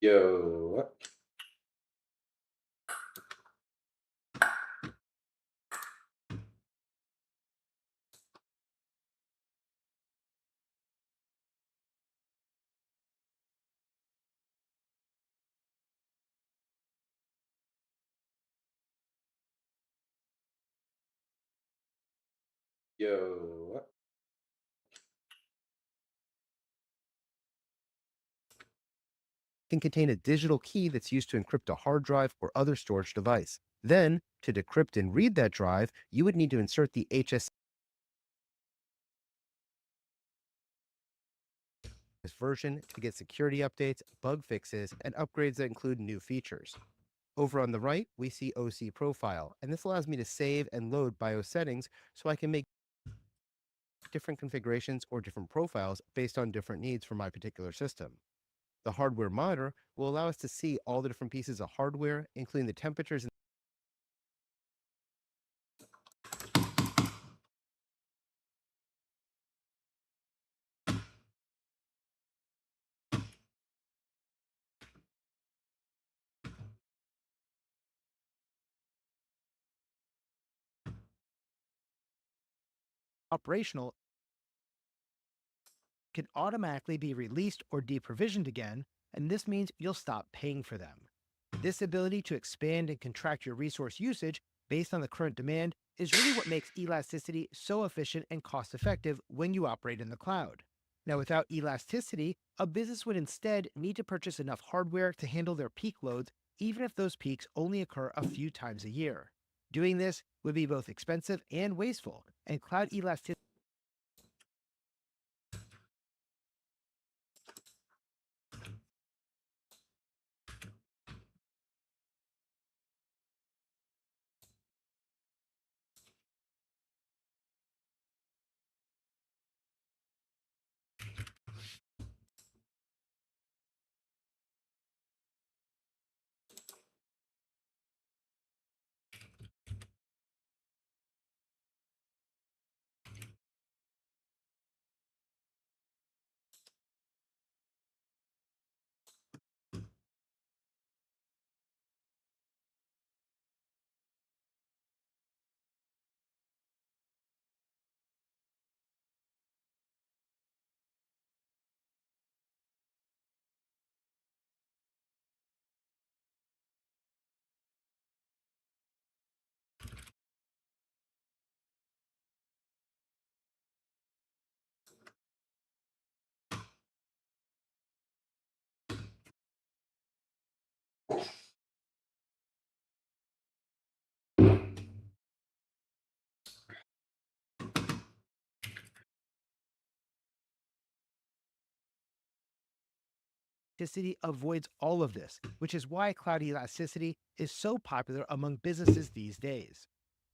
Yo, yo. Can contain a digital key that's used to encrypt a hard drive or other storage device. Then, to decrypt and read that drive, you would need to insert the HS version to get security updates, bug fixes, and upgrades that include new features. Over on the right, we see OC Profile, and this allows me to save and load BIOS settings so I can make different configurations or different profiles based on different needs for my particular system. The hardware monitor will allow us to see all the different pieces of hardware, including the temperatures and operational can automatically be released or deprovisioned again, and this means you'll stop paying for them. This ability to expand and contract your resource usage based on the current demand is really what makes elasticity so efficient and cost effective when you operate in the cloud. Now, without elasticity, a business would instead need to purchase enough hardware to handle their peak loads, even if those peaks only occur a few times a year. Doing this would be both expensive and wasteful, and cloud elasticity avoids all of this, which is why cloud elasticity is so popular among businesses these days.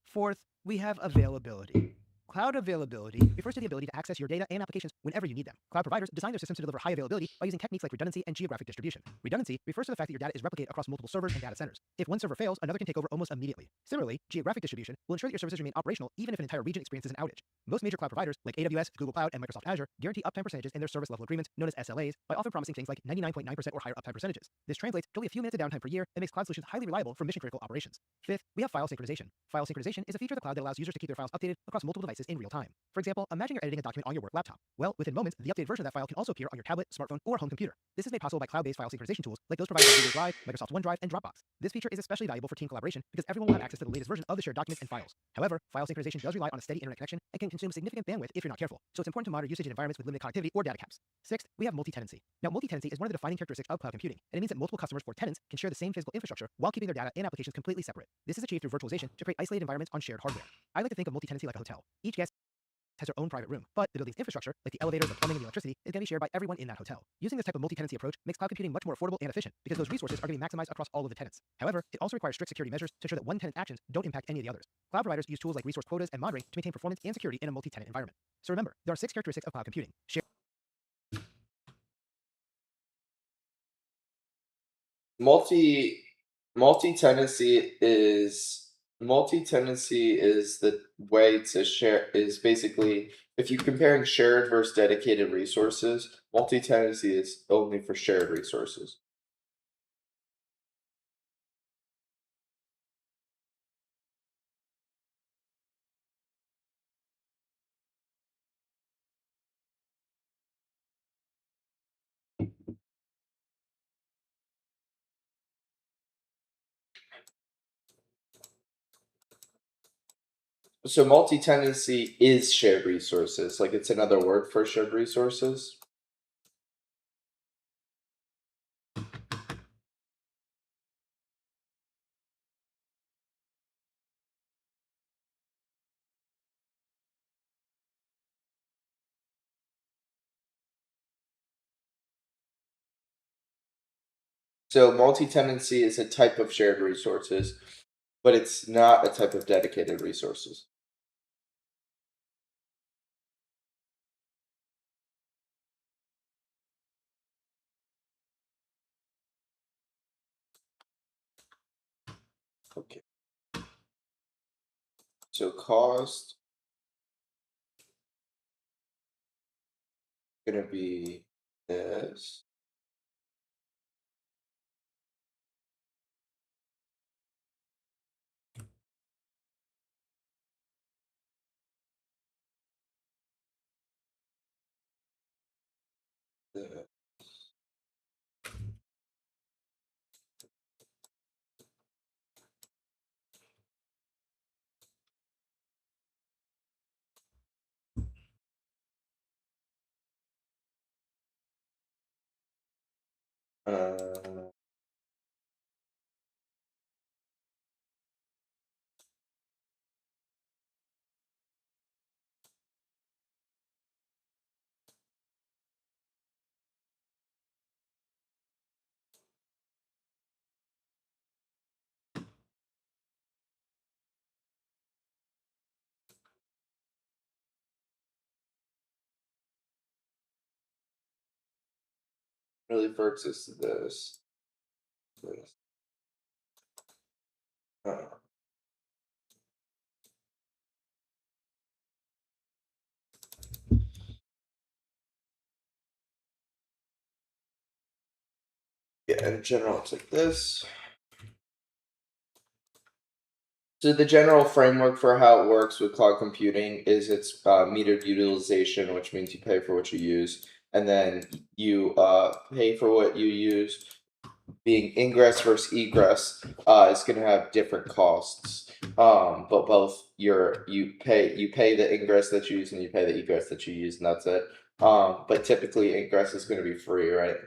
Fourth, we have availability. Cloud availability refers to the ability to access your data and applications whenever you need them. Cloud providers design their systems to deliver high availability by using techniques like redundancy and geographic distribution. Redundancy refers to the fact that your data is replicated across multiple servers and data centers. If one server fails, another can take over almost immediately. Similarly, geographic distribution will ensure that your services remain operational even if an entire region experiences an outage. Most major cloud providers, like AWS, Google Cloud, and Microsoft Azure, guarantee uptime percentages in their service level agreements, known as SLAs, by often promising things like 99.9% or higher uptime percentages. This translates to only a few minutes of downtime per year and makes cloud solutions highly reliable for mission-critical operations. Fifth, we have file synchronization. File synchronization is a feature of the cloud that allows users to keep their files updated across multiple devices in real time. For example, imagine you're editing a document on your work laptop. Well, within moments, the updated version of that file can also appear on your tablet, smartphone, or home computer. This is made possible by cloud-based file synchronization tools like those provided by Google Drive, Microsoft OneDrive, and Dropbox. This feature is especially valuable for team collaboration because everyone will have access to the latest version of the shared documents and files. However, file synchronization does rely on a steady internet connection and can consume significant bandwidth if you're not careful, so it's important to monitor usage in environments with limited connectivity or data caps. Sixth, we have multi-tenancy. Now, multi-tenancy is one of the defining characteristics of cloud computing, and it means that multiple customers or tenants can share the same physical infrastructure while keeping their data and applications completely separate. This is achieved through virtualization to create isolated environments on shared hardware. I like to think of multi-tenancy like a hotel. Each guest has their own private room, but the building's infrastructure, like the elevators, the plumbing, and the electricity, is going to be shared by everyone in that hotel. Using this type of multi-tenancy approach makes cloud computing much more affordable and efficient because those resources are going to be maximized across all of the tenants. However, it also requires strict security measures to ensure that one tenant's actions don't impact any of the others. Cloud providers use tools like resource quotas and monitoring to maintain performance and security in a multi-tenant environment. So remember, there are 6 characteristics of cloud computing. Multi multi-tenancy is the way to share is basically if you're comparing shared versus dedicated resources, multi-tenancy is only for shared resources. So multi-tenancy is shared resources, like it's another word for shared resources. So multi-tenancy is a type of shared resources, but it's not a type of dedicated resources. Okay. So cost gonna be this. This. Uh, really versus this. This. Uh, yeah, in general, it's like this. So the general framework for how it works with cloud computing is it's metered utilization, which means you pay for what you use, and then you pay for what you use. Being ingress versus egress is going to have different costs, but both you pay the ingress that you use and you pay the egress that you use, and that's it. But typically ingress is going to be free, right?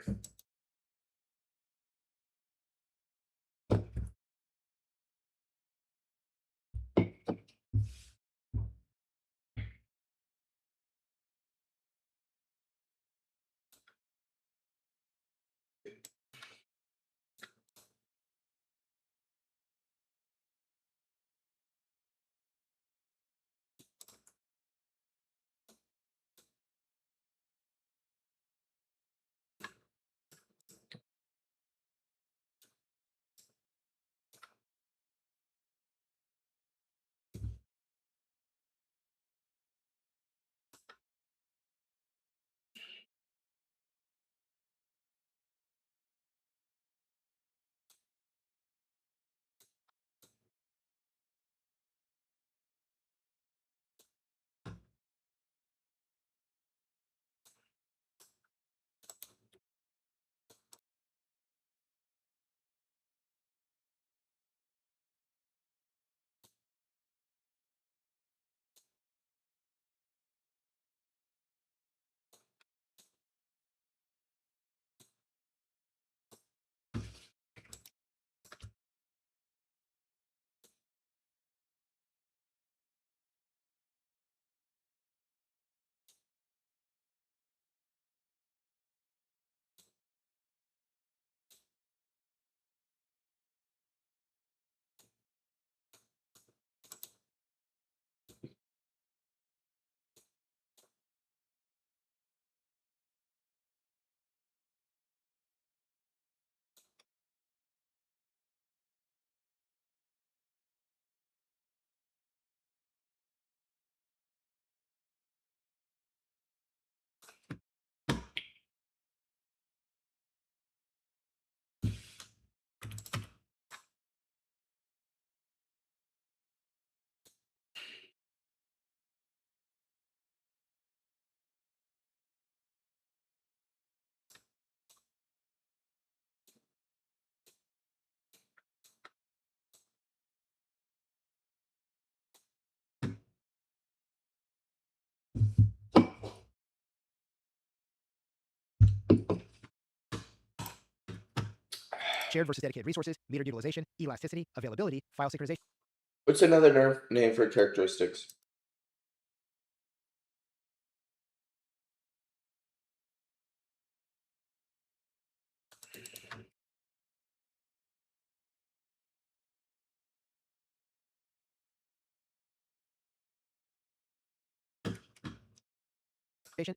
shared versus dedicated resources, metered utilization, elasticity, availability, file synchronization. What's another name for characteristics?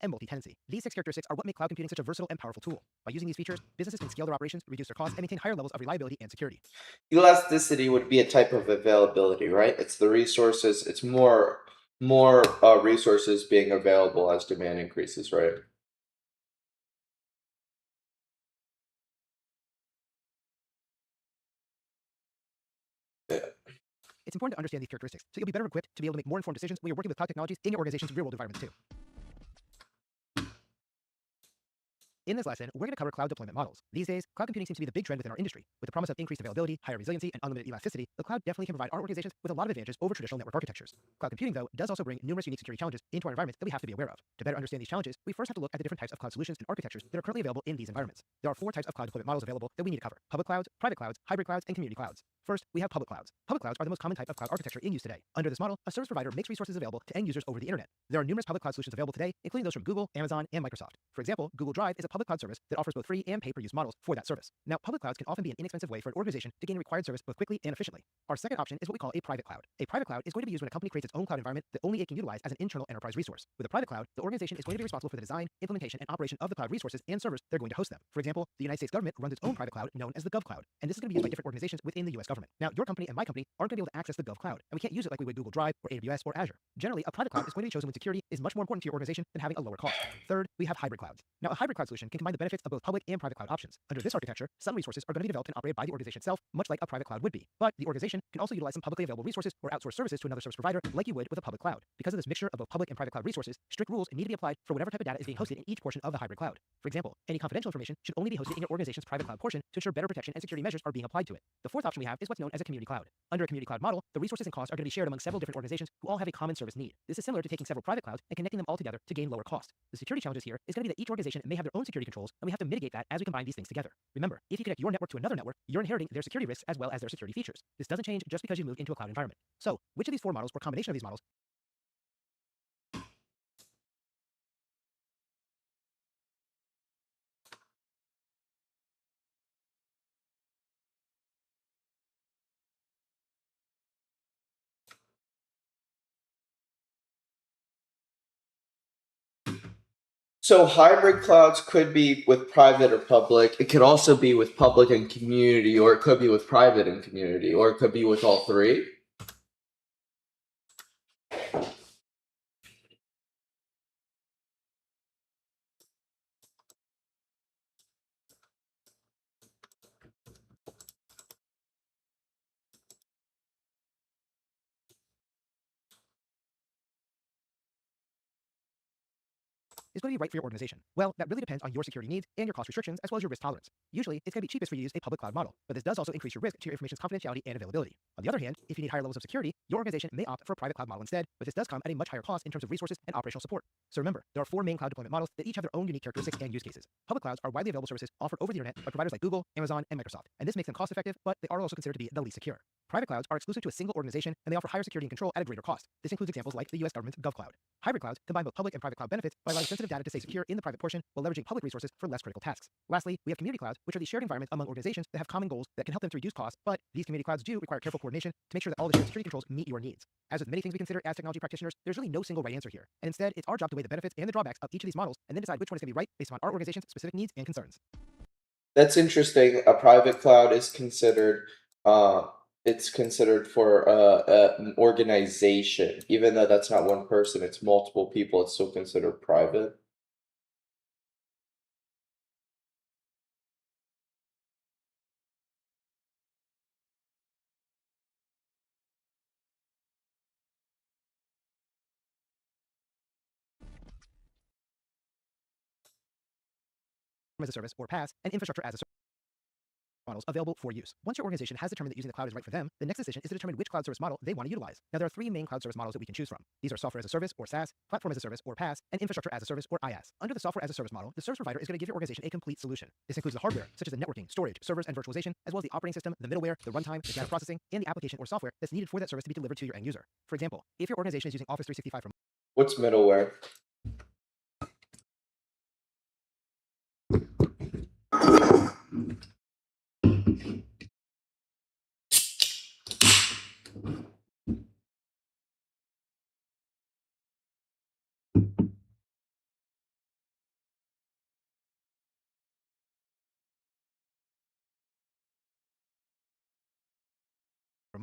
And multi-tenancy. These 6 characteristics are what make cloud computing such a versatile and powerful tool. By using these features, businesses can scale their operations, reduce their costs, and maintain higher levels of reliability and security. Elasticity would be a type of availability, right? It's the resources. It's more resources being available as demand increases, right? Yeah. It's important to understand these characteristics so you'll be better equipped to be able to make more informed decisions when you're working with cloud technologies in your organization's real-world environments too. In this lesson, we're going to cover cloud deployment models. These days, cloud computing seems to be the big trend within our industry. With the promise of increased availability, higher resiliency, and unlimited elasticity, the cloud definitely can provide our organizations with a lot of advantages over traditional network architectures. Cloud computing, though, does also bring numerous unique security challenges into our environments that we have to be aware of. To better understand these challenges, we first have to look at the different types of cloud solutions and architectures that are currently available in these environments. There are 4 types of cloud deployment models available that we need to cover: public clouds, private clouds, hybrid clouds, and community clouds. First, we have public clouds. Public clouds are the most common type of cloud architecture in use today. Under this model, a service provider makes resources available to end users over the internet. There are numerous public cloud solutions available today, including those from Google, Amazon, and Microsoft. For example, Google Drive is a public cloud service that offers both free and pay-per-use models for that service. Now, public clouds can often be an inexpensive way for an organization to gain required service both quickly and efficiently. Our second option is what we call a private cloud. A private cloud is going to be used when a company creates its own cloud environment that only it can utilize as an internal enterprise resource. With a private cloud, the organization is going to be responsible for the design, implementation, and operation of the cloud resources and servers that are going to host them. For example, the United States government runs its own private cloud known as the GovCloud, and this is going to be used by different organizations within the US government. Now, your company and my company aren't going to be able to access the GovCloud, and we can't use it like we would Google Drive or AWS or Azure. Generally, a private cloud is going to be chosen when security is much more important to your organization than having a lower cost. Third, we have hybrid clouds. Now, a hybrid cloud solution can combine the benefits of both public and private cloud options. Under this architecture, some resources are going to be developed and operated by the organization itself, much like a private cloud would be. But the organization can also utilize some publicly available resources or outsource services to another service provider, like you would with a public cloud. Because of this mixture of both public and private cloud resources, strict rules need to be applied for whatever type of data is being hosted in each portion of the hybrid cloud. For example, any confidential information should only be hosted in your organization's private cloud portion to ensure better protection and security measures are being applied to it. The fourth option we have is what's known as a community cloud. Under a community cloud model, the resources and costs are going to be shared among several different organizations who all have a common service need. This is similar to taking several private clouds and connecting them all together to gain lower cost. The security challenges here is going to be that each organization may have their own security controls, and we have to mitigate that as we combine these things together. Remember, if you connect your network to another network, you're inheriting their security risks as well as their security features. This doesn't change just because you moved into a cloud environment. So, which of these 4 models or combination of these models So hybrid clouds could be with private or public. It could also be with public and community, or it could be with private and community, or it could be with all 3. is going to be right for your organization? Well, that really depends on your security needs and your cost restrictions, as well as your risk tolerance. Usually, it's going to be cheapest for you to use a public cloud model, but this does also increase your risk to your information's confidentiality and availability. On the other hand, if you need higher levels of security, your organization may opt for a private cloud model instead, but this does come at a much higher cost in terms of resources and operational support. So remember, there are 4 main cloud deployment models that each have their own unique characteristics and use cases. Public clouds are widely available services offered over the internet by providers like Google, Amazon, and Microsoft, and this makes them cost-effective, but they are also considered to be the least secure. Private clouds are exclusive to a single organization, and they offer higher security and control at a greater cost. This includes examples like the US government's GovCloud. Hybrid clouds combine both public and private cloud benefits by allowing sensitive data to stay secure in the private portion while leveraging public resources for less critical tasks. Lastly, we have community clouds, which are the shared environments among organizations that have common goals that can help them to reduce costs, but these community clouds do require careful coordination to make sure that all the shared security controls meet your needs. As with many things we consider as technology practitioners, there's really no single right answer here, and instead, it's our job to weigh the benefits and the drawbacks of each of these models and then decide which one is going to be right based on our organization's specific needs and concerns. That's interesting. A private cloud is considered it's considered for an organization, even though that's not one person, it's multiple people, it's still considered private. As a service or PaaS, and infrastructure as a service. models available for use. Once your organization has determined that using the cloud is right for them, the next decision is to determine which cloud service model they want to utilize. Now, there are three main cloud service models that we can choose from. These are software as a service, or SaaS, platform as a service, or PaaS, and infrastructure as a service, or IaaS. Under the software as a service model, the service provider is going to give your organization a complete solution. This includes the hardware, such as the networking, storage, servers, and virtualization, as well as the operating system, the middleware, the runtime, the data processing, and the application or software that's needed for that service to be delivered to your end user. For example, if your organization is using Office 365 from What's middleware?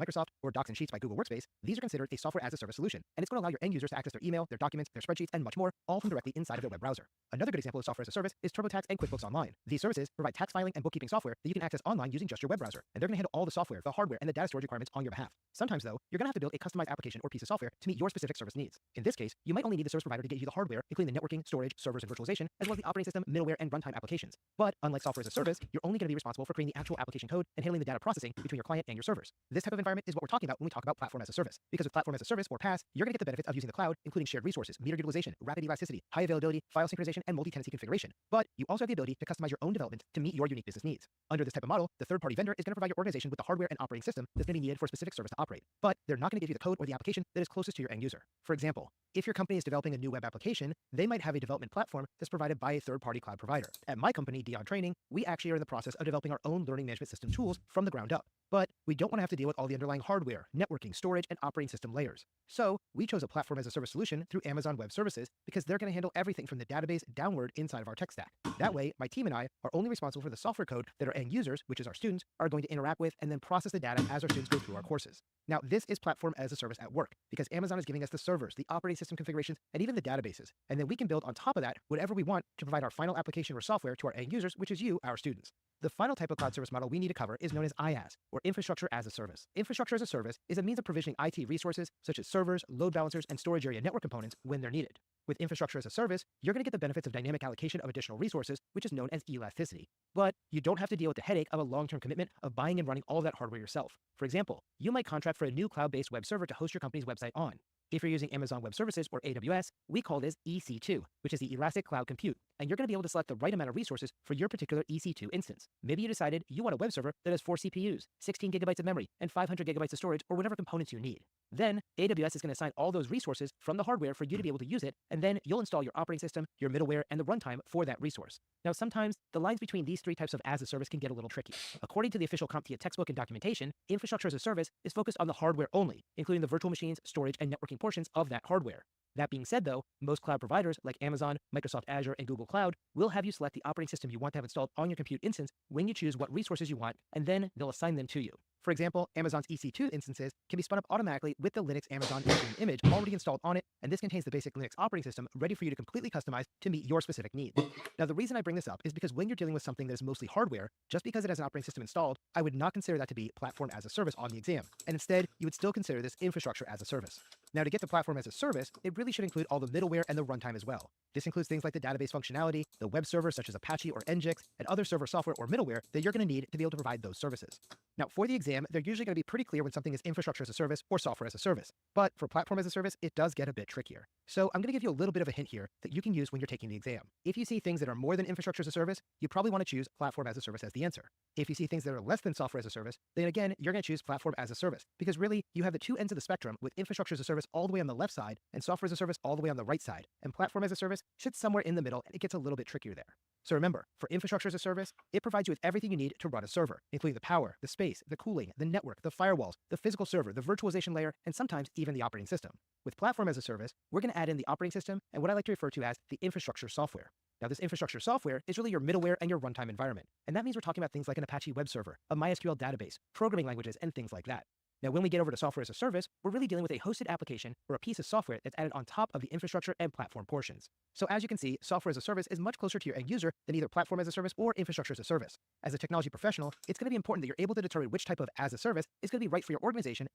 Microsoft, or Docs and Sheets by Google Workspace, these are considered a software as a service solution, and it's going to allow your end users to access their email, their documents, their spreadsheets, and much more, all from directly inside of their web browser. Another good example of software as a service is TurboTax and QuickBooks Online. These services provide tax filing and bookkeeping software that you can access online using just your web browser, and they're going to handle all the software, the hardware, and the data storage requirements on your behalf. Sometimes, though, you're going to have to build a customized application or piece of software to meet your specific service needs. In this case, you might only need the service provider to get you the hardware, including the networking, storage, servers, and virtualization, as well as the operating system, middleware, and runtime applications. But unlike software as a service, you're only going to be responsible for creating the actual application code and handling the data processing between your client and your servers. This type of environment is what we're talking about when we talk about platform as a service. Because with platform as a service, or PaaS, you're going to get the benefits of using the cloud, including shared resources, metered utilization, rapid elasticity, high availability, file synchronization, and multi-tenancy configuration. But you also have the ability to customize your own development to meet your unique business needs. Under this type of model, the third-party vendor is going to provide your organization with the hardware and operating system that's going to be needed for a specific service to operate. But they're not going to give you the code or the application that is closest to your end user. For example, if your company is developing a new web application, they might have a development platform that's provided by a third-party cloud provider. At my company, Dion Training, we actually are in the process of developing our own learning management system tools from the ground up. But we don't want to have to deal with all the underlying hardware, networking, storage, and operating system layers. So we chose a platform as a service solution through Amazon Web Services because they're going to handle everything from the database downward inside of our tech stack. That way, my team and I are only responsible for the software code that our end users, which is our students, are going to interact with and then process the data as our students go through our courses. Now, this is platform as a service at work because Amazon is giving us the servers, the operating system configurations, and even the databases. And then we can build on top of that whatever we want to provide our final application or software to our end users, which is you, our students. The final type of cloud service model we need to cover is known as IaaS, or Infrastructure as a Service. Infrastructure as a Service is a means of provisioning IT resources such as servers, load balancers, and storage area network components when they're needed. With Infrastructure as a Service, you're going to get the benefits of dynamic allocation of additional resources, which is known as elasticity. But you don't have to deal with the headache of a long-term commitment of buying and running all of that hardware yourself. For example, you might contract for a new cloud-based web server to host your company's website on. If you're using Amazon Web Services or AWS, we call this EC2, which is the Elastic Cloud Compute, and you're going to be able to select the right amount of resources for your particular EC2 instance. Maybe you decided you want a web server that has 4 CPUs, 16 gigabytes of memory, and 500 gigabytes of storage, or whatever components you need. Then AWS is going to assign all those resources from the hardware for you to be able to use it, and then you'll install your operating system, your middleware, and the runtime for that resource. Now, sometimes the lines between these three types of as a service can get a little tricky. According to the official Comptia textbook and documentation, infrastructure as a service is focused on the hardware only, including the virtual machines, storage, and networking portions of that hardware. That being said, though, most cloud providers like Amazon, Microsoft Azure, and Google Cloud will have you select the operating system you want to have installed on your compute instance when you choose what resources you want, and then they'll assign them to you. For example, Amazon's EC2 instances can be spun up automatically with the Linux Amazon Intune image already installed on it, and this contains the basic Linux operating system ready for you to completely customize to meet your specific needs. Now, the reason I bring this up is because when you're dealing with something that is mostly hardware, just because it has an operating system installed, I would not consider that to be platform as a service on the exam, and instead, you would still consider this infrastructure as a service. Now, to get to platform as a service, it really should include all the middleware and the runtime as well. This includes things like the database functionality, the web servers such as Apache or Nginx, and other server software or middleware that you're going to need to be able to provide those services. Now, for the exam, they're usually going to be pretty clear when something is infrastructure as a service or software as a service. But for platform as a service, it does get a bit trickier. So I'm going to give you a little bit of a hint here that you can use when you're taking the exam. If you see things that are more than infrastructure as a service, you probably want to choose platform as a service as the answer. If you see things that are less than software as a service, then again, you're going to choose platform as a service, because really, you have the two ends of the spectrum with infrastructure as a service all the way on the left side and software as a service all the way on the right side. And platform as a service sits somewhere in the middle, and it gets a little bit trickier there. So remember, for infrastructure as a service, it provides you with everything you need to run a server, including the power, the space, the cooling, the network, the firewalls, the physical server, the virtualization layer, and sometimes even the operating system. With platform as a service, we're going to add in the operating system and what I like to refer to as the infrastructure software. Now, this infrastructure software is really your middleware and your runtime environment. And that means we're talking about things like an Apache web server, a MySQL database, programming languages, and things like that. Now, when we get over to software as a service, we're really dealing with a hosted application or a piece of software that's added on top of the infrastructure and platform portions. So as you can see, software as a service is much closer to your end user than either platform as a service or infrastructure as a service. As a technology professional, it's going to be important that you're able to determine which type of as a service is going to be right for your organization.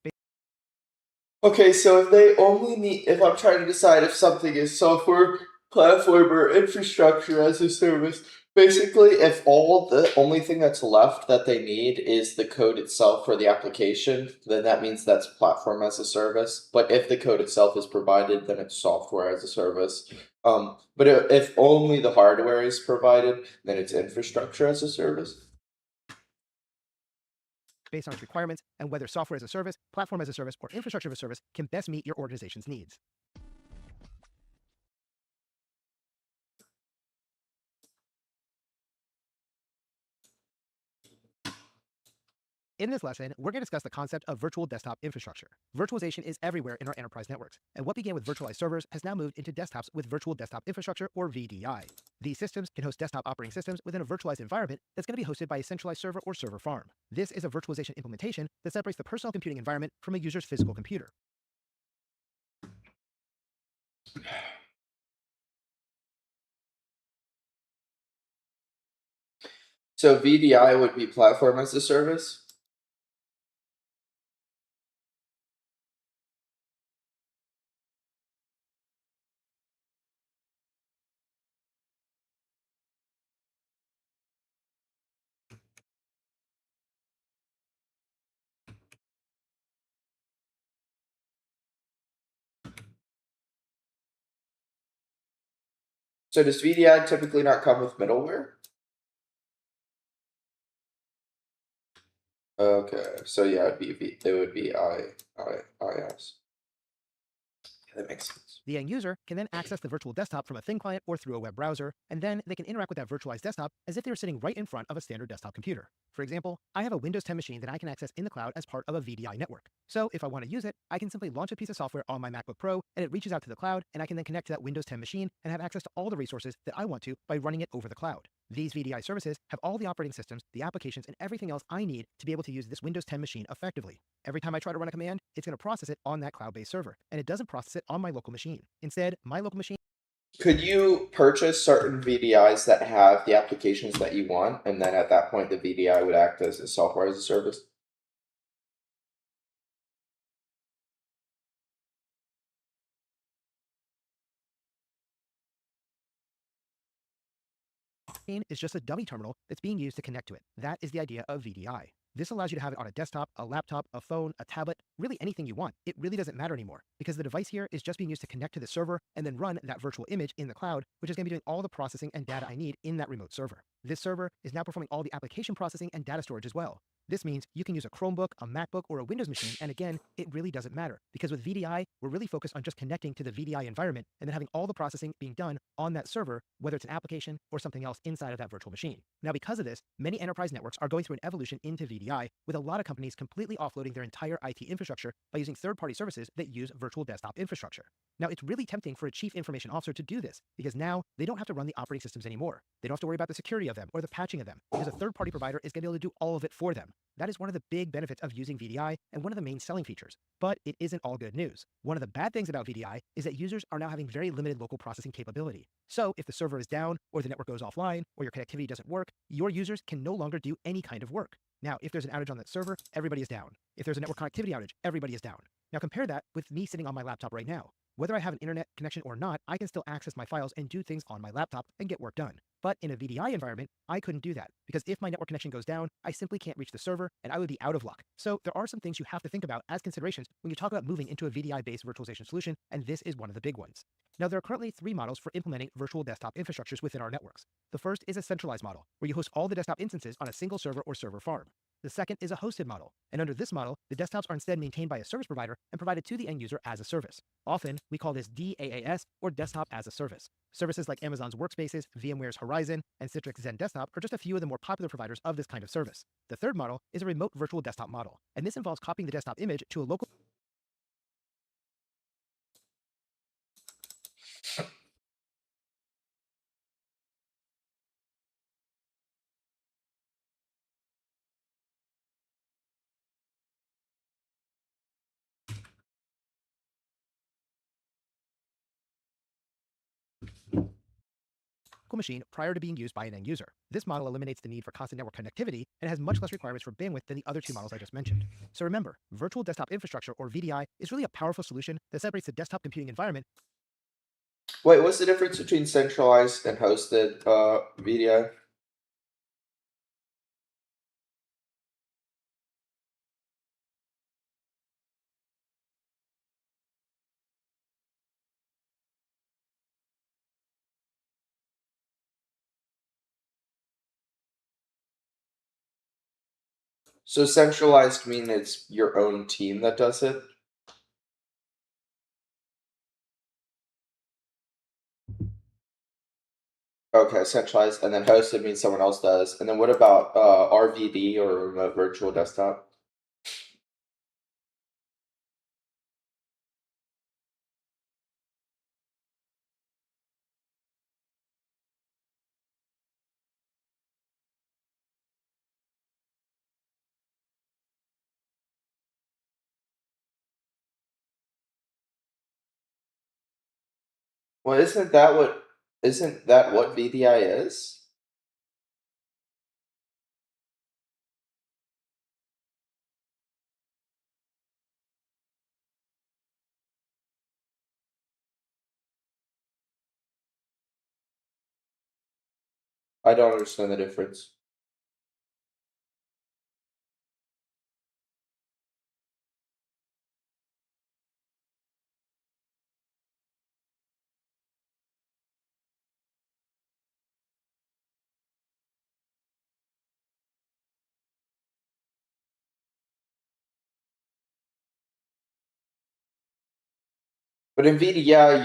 Okay, so if they only need, if I'm trying to decide if something is software, platform, or infrastructure as a service, Basically, if all the only thing that's left that they need is the code itself for the application, then that means that's platform as a service. But if the code itself is provided, then it's software as a service. But if only the hardware is provided, then it's infrastructure as a service. Based on its requirements and whether software as a service, platform as a service, or infrastructure as a service can best meet your organization's needs. In this lesson, we're going to discuss the concept of virtual desktop infrastructure. Virtualization is everywhere in our enterprise networks, and what began with virtualized servers has now moved into desktops with virtual desktop infrastructure, or VDI. These systems can host desktop operating systems within a virtualized environment that's going to be hosted by a centralized server or server farm. This is a virtualization implementation that separates the personal computing environment from a user's physical computer. So VDI would be platform as a service. So does VDI typically not come with middleware? Okay, so yeah, it would be IS. Yeah, that makes sense. The end user can then access the virtual desktop from a thin client or through a web browser, and then they can interact with that virtualized desktop as if they were sitting right in front of a standard desktop computer. For example, I have a Windows 10 machine that I can access in the cloud as part of a VDI network. So if I want to use it, I can simply launch a piece of software on my MacBook Pro, and it reaches out to the cloud, and I can then connect to that Windows 10 machine and have access to all the resources that I want to by running it over the cloud. These VDI services have all the operating systems, the applications, and everything else I need to be able to use this Windows 10 machine effectively. Every time I try to run a command, it's going to process it on that cloud-based server, and it doesn't process it on my local machine. Instead, my local machine. Could you purchase certain VDIs that have the applications that you want, and then at that point the VDI would act as a software as a service? Is just a dummy terminal that's being used to connect to it. That is the idea of VDI. This allows you to have it on a desktop, a laptop, a phone, a tablet, really anything you want. It really doesn't matter anymore because the device here is just being used to connect to the server and then run that virtual image in the cloud, which is going to be doing all the processing and data I need in that remote server. This server is now performing all the application processing and data storage as well. This means you can use a Chromebook, a MacBook, or a Windows machine, and again, it really doesn't matter because with VDI, we're really focused on just connecting to the VDI environment and then having all the processing being done on that server, whether it's an application or something else inside of that virtual machine. Now, because of this, many enterprise networks are going through an evolution into VDI, with a lot of companies completely offloading their entire IT infrastructure by using third-party services that use virtual desktop infrastructure. Now, it's really tempting for a chief information officer to do this because now they don't have to run the operating systems anymore. They don't have to worry about the security of them or the patching of them because a third-party provider is going to be able to do all of it for them. That is one of the big benefits of using VDI and one of the main selling features. But it isn't all good news. One of the bad things about VDI is that users are now having very limited local processing capability. So if the server is down or the network goes offline or your connectivity doesn't work, your users can no longer do any kind of work. Now, if there's an outage on that server, everybody is down. If there's a network connectivity outage, everybody is down. Now compare that with me sitting on my laptop right now. Whether I have an internet connection or not, I can still access my files and do things on my laptop and get work done. But in a VDI environment, I couldn't do that because if my network connection goes down, I simply can't reach the server and I would be out of luck. So there are some things you have to think about as considerations when you talk about moving into a VDI-based virtualization solution, and this is one of the big ones. Now, there are currently 3 models for implementing virtual desktop infrastructures within our networks. The first is a centralized model, where you host all the desktop instances on a single server or server farm. The second is a hosted model, and under this model, the desktops are instead maintained by a service provider and provided to the end user as a service. Often, we call this DaaS, or Desktop as a Service. Services like Amazon's Workspaces, VMware's Horizon, and Citrix Zen Desktop are just a few of the more popular providers of this kind of service. The third model is a remote virtual desktop model, and this involves copying the desktop image to a local machine prior to being used by an end user. This model eliminates the need for constant network connectivity and has much less requirements for bandwidth than the other 2 models I just mentioned. So remember, virtual desktop infrastructure, or VDI, is really a powerful solution that separates the desktop computing environment. Wait, what's the difference between centralized and hosted VDI? So centralized mean it's your own team that does it? Okay, centralized, and then hosted means someone else does. And then what about RVD or remote virtual desktop? Well, isn't that what VDI is? I don't understand the difference. But in VDI,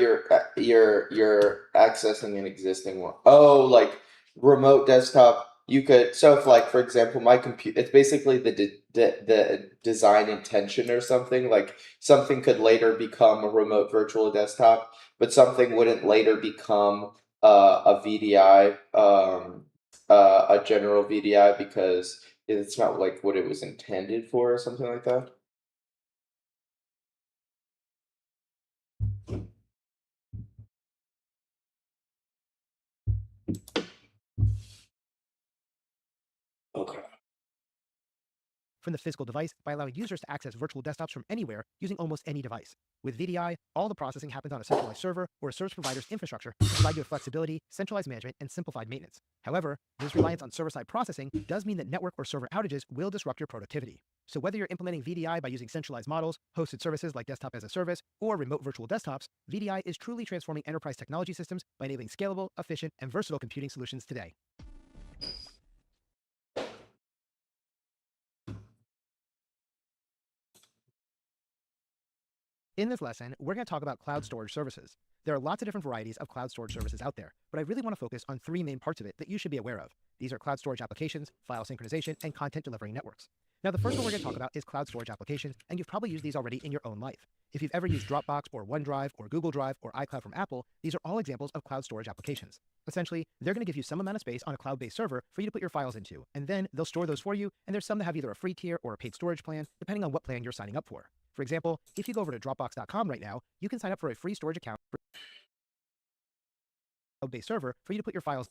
you're accessing an existing one. Oh, like remote desktop. You could so if like for example, my computer. It's basically the design intention or something. Like something could later become a remote virtual desktop, but something wouldn't later become a VDI, a general VDI because it's not like what it was intended for or something like that. Okay. from the physical device by allowing users to access virtual desktops from anywhere using almost any device. With VDI, all the processing happens on a centralized server or a service provider's infrastructure to provide you with flexibility, centralized management, and simplified maintenance. However, this reliance on server-side processing does mean that network or server outages will disrupt your productivity. So whether you're implementing VDI by using centralized models, hosted services like desktop as a service, or remote virtual desktops, VDI is truly transforming enterprise technology systems by enabling scalable, efficient, and versatile computing solutions today. In this lesson, we're going to talk about cloud storage services. There are lots of different varieties of cloud storage services out there, but I really want to focus on three main parts of it that you should be aware of. These are cloud storage applications, file synchronization, and content delivery networks. Now, the first one we're going to talk about is cloud storage applications, and you've probably used these already in your own life. If you've ever used Dropbox or OneDrive or Google Drive or iCloud from Apple, these are all examples of cloud storage applications. Essentially, they're going to give you some amount of space on a cloud-based server for you to put your files into, and then they'll store those for you, and there's some that have either a free tier or a paid storage plan, depending on what plan you're signing up for. For example, if you go over to Dropbox.com right now, you can sign up for a free storage account for a cloud-based server for you to put your files.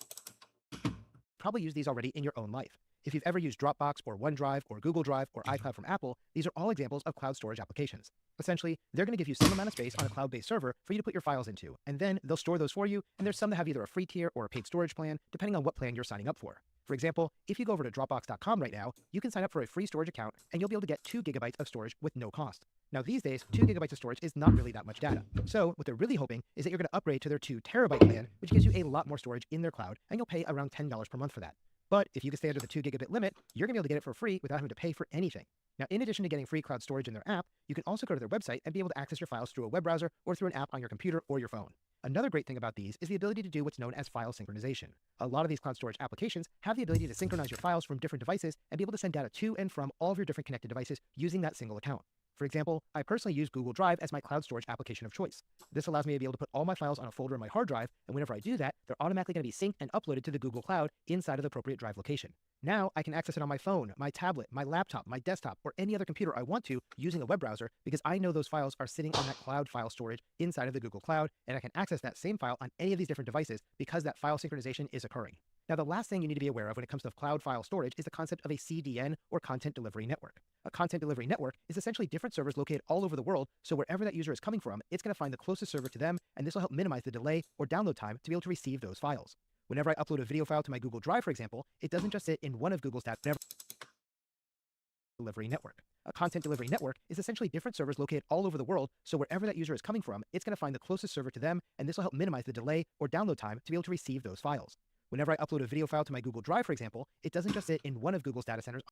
Probably use these already in your own life. If you've ever used Dropbox or OneDrive or Google Drive or iCloud from Apple, these are all examples of cloud storage applications. Essentially, they're going to give you some amount of space on a cloud-based server for you to put your files into, and then they'll store those for you, and there's some that have either a free tier or a paid storage plan, depending on what plan you're signing up for. For example, if you go over to Dropbox.com right now, you can sign up for a free storage account, and you'll be able to get 2 gigabytes of storage with no cost. Now these days, 2 gigabytes of storage is not really that much data. So what they're really hoping is that you're going to upgrade to their 2 terabyte plan, which gives you a lot more storage in their cloud, and you'll pay around $10 per month for that. But if you can stay under the 2 gigabit limit, you're going to be able to get it for free without having to pay for anything. Now, in addition to getting free cloud storage in their app, you can also go to their website and be able to access your files through a web browser or through an app on your computer or your phone. Another great thing about these is the ability to do what's known as file synchronization. A lot of these cloud storage applications have the ability to synchronize your files from different devices and be able to send data to and from all of your different connected devices using that single account. For example, I personally use Google Drive as my cloud storage application of choice. This allows me to be able to put all my files on a folder in my hard drive, and whenever I do that, they're automatically going to be synced and uploaded to the Google Cloud inside of the appropriate drive location. Now I can access it on my phone, my tablet, my laptop, my desktop, or any other computer I want to using a web browser because I know those files are sitting on that cloud file storage inside of the Google Cloud, and I can access that same file on any of these different devices because that file synchronization is occurring. Now, the last thing you need to be aware of when it comes to cloud file storage is the concept of a CDN, or content delivery network. A content delivery network is essentially different servers located all over the world, so wherever that user is coming from, it's going to find the closest server to them, and this will help minimize the delay or download time to be able to receive those files. Whenever I upload a video file to my Google Drive, for example, it doesn't just sit in one of Google's delivery network. A content delivery network is essentially different servers located all over the world, so wherever that user is coming from, it's going to find the closest server to them, and this will help minimize the delay or download time to be able to receive those files. Whenever I upload a video file to my Google Drive, for example, it doesn't just sit in one of Google's data centers.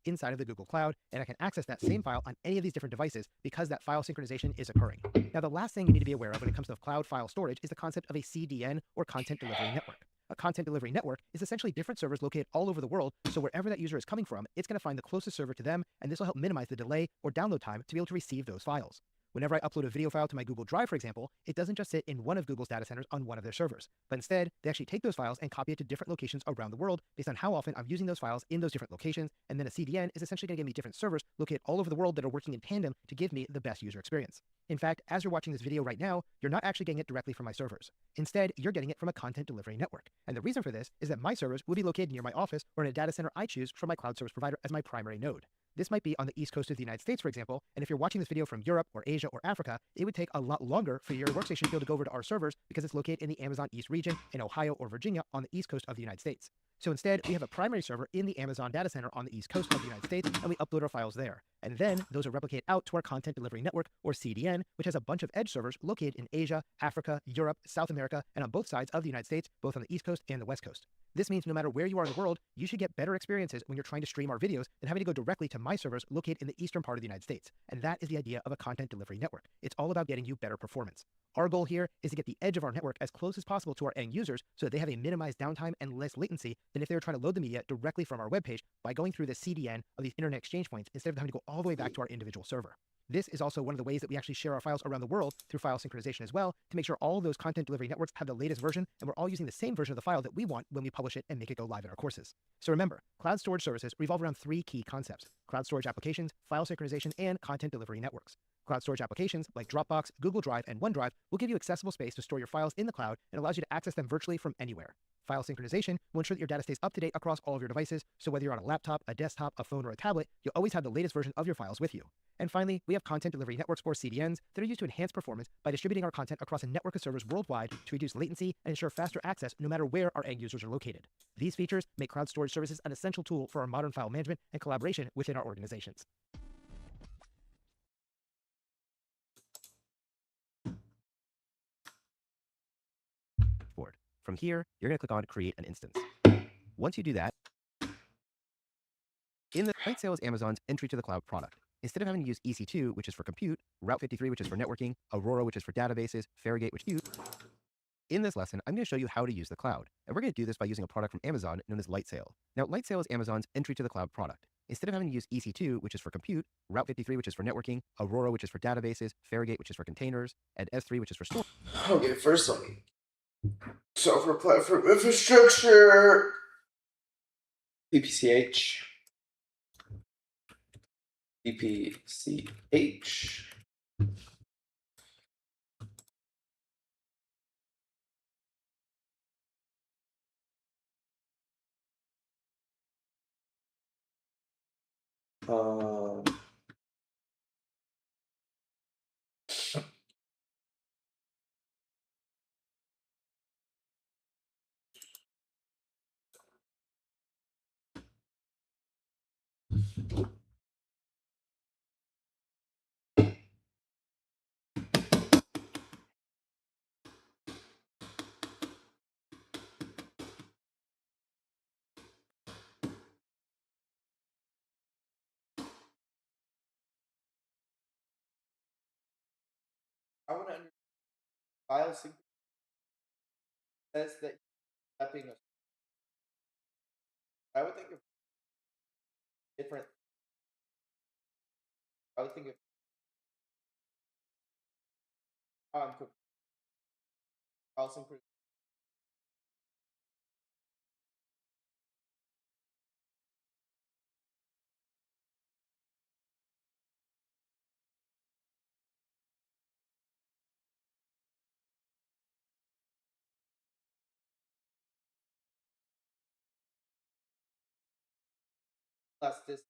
inside of the Google Cloud, and I can access that same file on any of these different devices because that file synchronization is occurring. Now, the last thing you need to be aware of when it comes to cloud file storage is the concept of a CDN, or content delivery network. A content delivery network is essentially different servers located all over the world, so wherever that user is coming from, it's going to find the closest server to them, and this will help minimize the delay or download time to be able to receive those files. Whenever I upload a video file to my Google Drive, for example, it doesn't just sit in one of Google's data centers on one of their servers, but instead, they actually take those files and copy it to different locations around the world based on how often I'm using those files in those different locations, and then a CDN is essentially going to give me different servers located all over the world that are working in tandem to give me the best user experience. In fact, as you're watching this video right now, you're not actually getting it directly from my servers. Instead, you're getting it from a content delivery network. And the reason for this is that my servers will be located near my office or in a data center I choose from my cloud service provider as my primary node. This might be on the East Coast of the United States, for example, and if you're watching this video from Europe or Asia or Africa, it would take a lot longer for your workstation to be able to go over to our servers because it's located in the Amazon East region in Ohio or Virginia on the East Coast of the United States. So instead, we have a primary server in the Amazon data center on the East Coast of the United States, and we upload our files there. And then those are replicated out to our content delivery network, or CDN, which has a bunch of edge servers located in Asia, Africa, Europe, South America, and on both sides of the United States, both on the East Coast and the West Coast. This means no matter where you are in the world, you should get better experiences when you're trying to stream our videos than having to go directly to my servers located in the eastern part of the United States. And that is the idea of a content delivery network. It's all about getting you better performance. Our goal here is to get the edge of our network as close as possible to our end users so that they have a minimized downtime and less latency than if they were trying to load the media directly from our webpage by going through the CDN of these internet exchange points instead of having to go all the way back to our individual server. This is also one of the ways that we actually share our files around the world through file synchronization as well, to make sure all of those content delivery networks have the latest version and we're all using the same version of the file that we want when we publish it and make it go live in our courses. So remember, cloud storage services revolve around three key concepts: cloud storage applications, file synchronization, and content delivery networks. Cloud storage applications like Dropbox, Google Drive, and OneDrive will give you accessible space to store your files in the cloud and allows you to access them virtually from anywhere. File synchronization will ensure that your data stays up to date across all of your devices, so whether you're on a laptop, a desktop, a phone, or a tablet, you'll always have the latest version of your files with you. And finally, we have content delivery networks, or CDNs, that are used to enhance performance by distributing our content across a network of servers worldwide to reduce latency and ensure faster access no matter where our end users are located. These features make cloud storage services an essential tool for our modern file management and collaboration within our organizations. From here, you're going to click on Create an Instance. Once you do that, in the right sale is Amazon's entry to the cloud product. Instead of having to use EC2, which is for compute, Route 53, which is for networking, Aurora, which is for databases, Fargate, which you in this lesson, I'm going to show you how to use the cloud. And we're going to do this by using a product from Amazon known as Lightsail. Now, Lightsail is Amazon's entry to the cloud product. Instead of having to use EC2, which is for compute, Route 53, which is for networking, Aurora, which is for databases, Fargate, which is for containers, and S3, which is for storage. Okay, first let me. So for platform infrastructure, PPCH, PPCH. Um, I want to file sync says that typing a. I would think of different. I would think of file sync. Plus this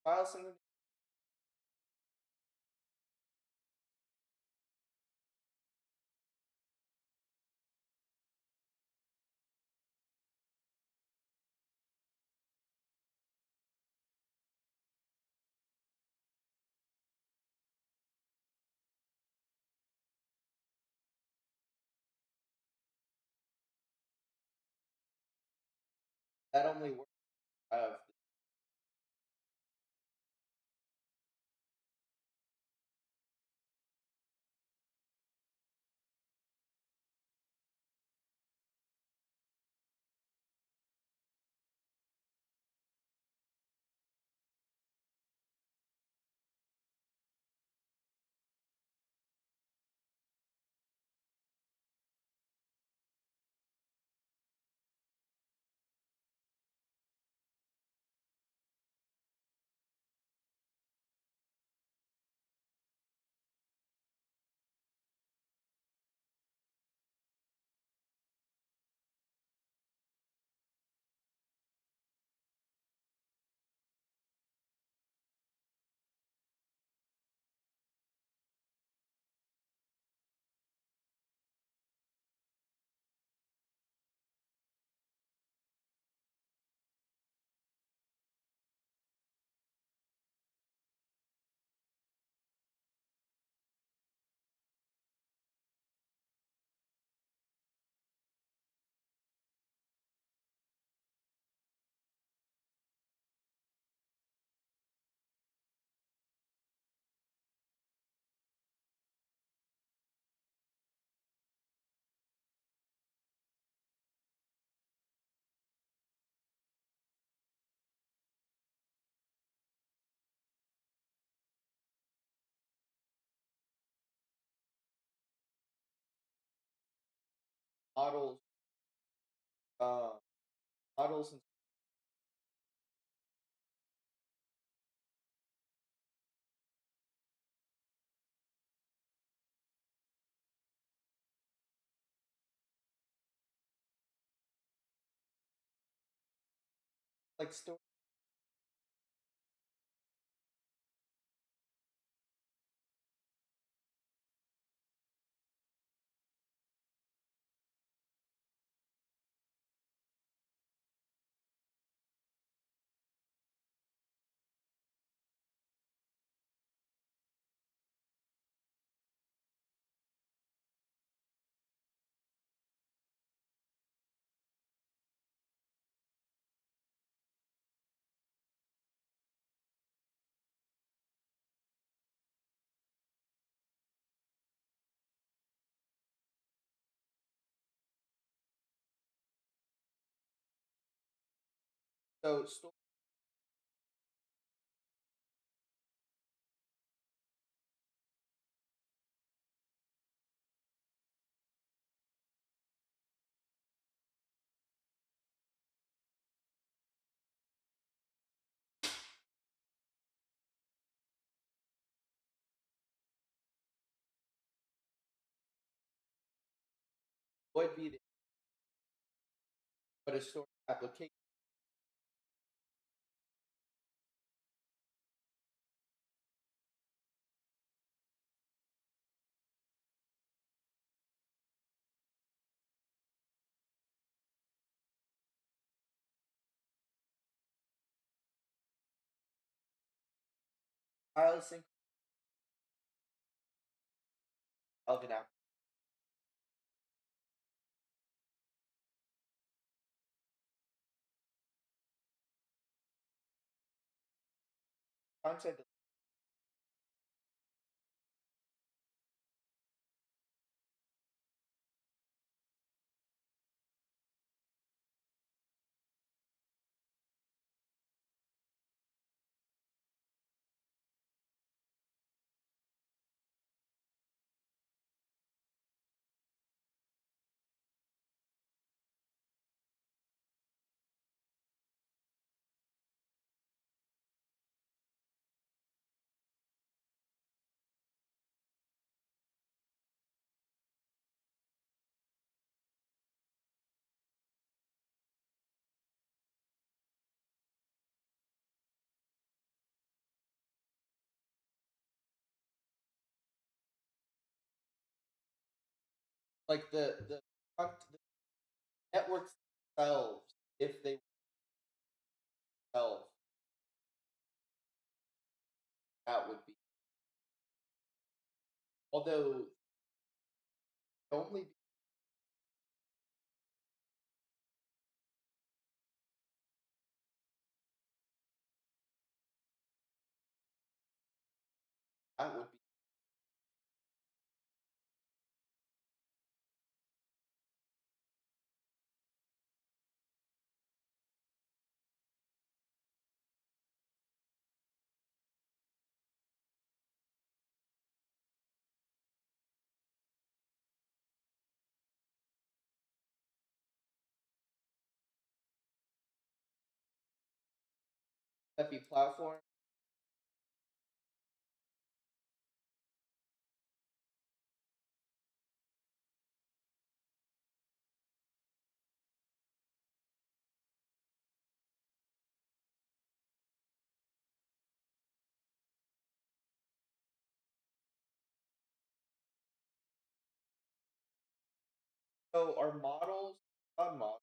File sync. That only works. Uh, models, uh, models, and like store so store would be the, but a store application. File sync of an app. Content like the networks themselves, if they themselves, that would be although only that would be that be platform. So our models, model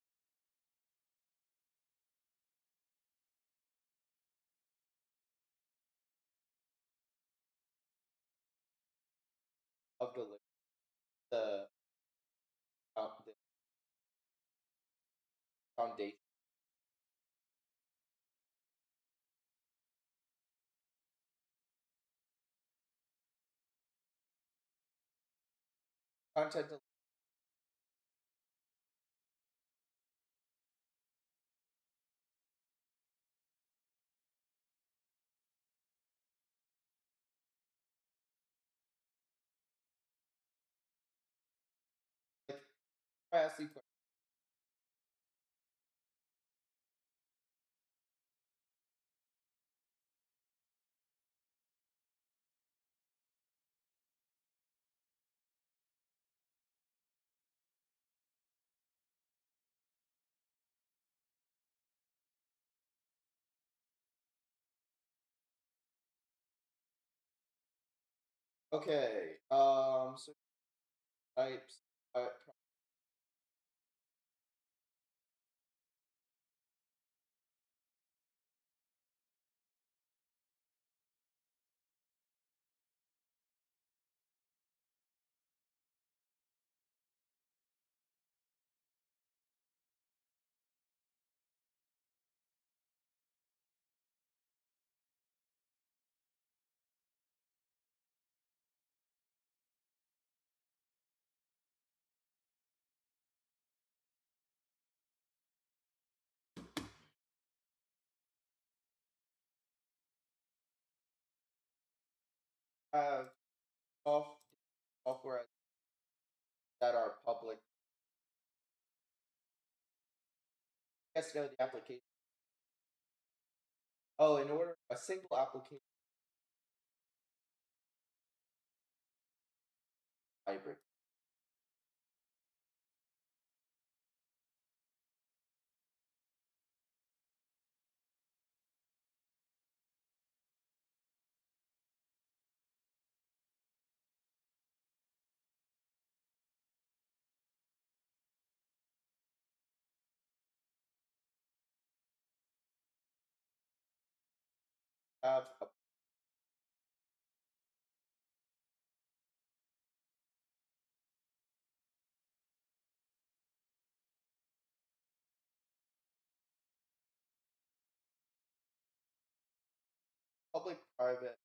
of the foundation content like capacity okay. So types have software that are public. Yes, no, the application. Oh, in order a single application hybrid. Have a public private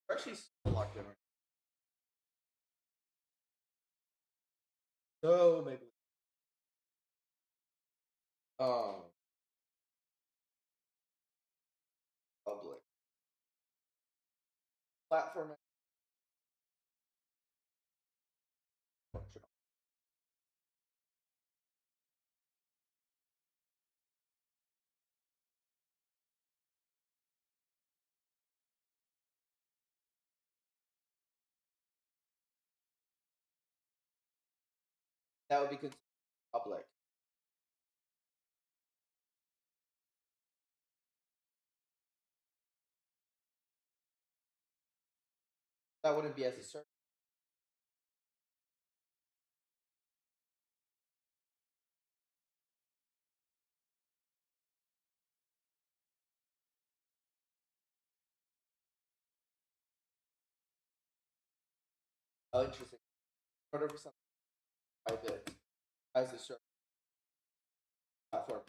We're actually so locked in. So maybe um public platform. That would be considered public. That wouldn't be as a service. Oh, interesting. In order for something private as a service platform,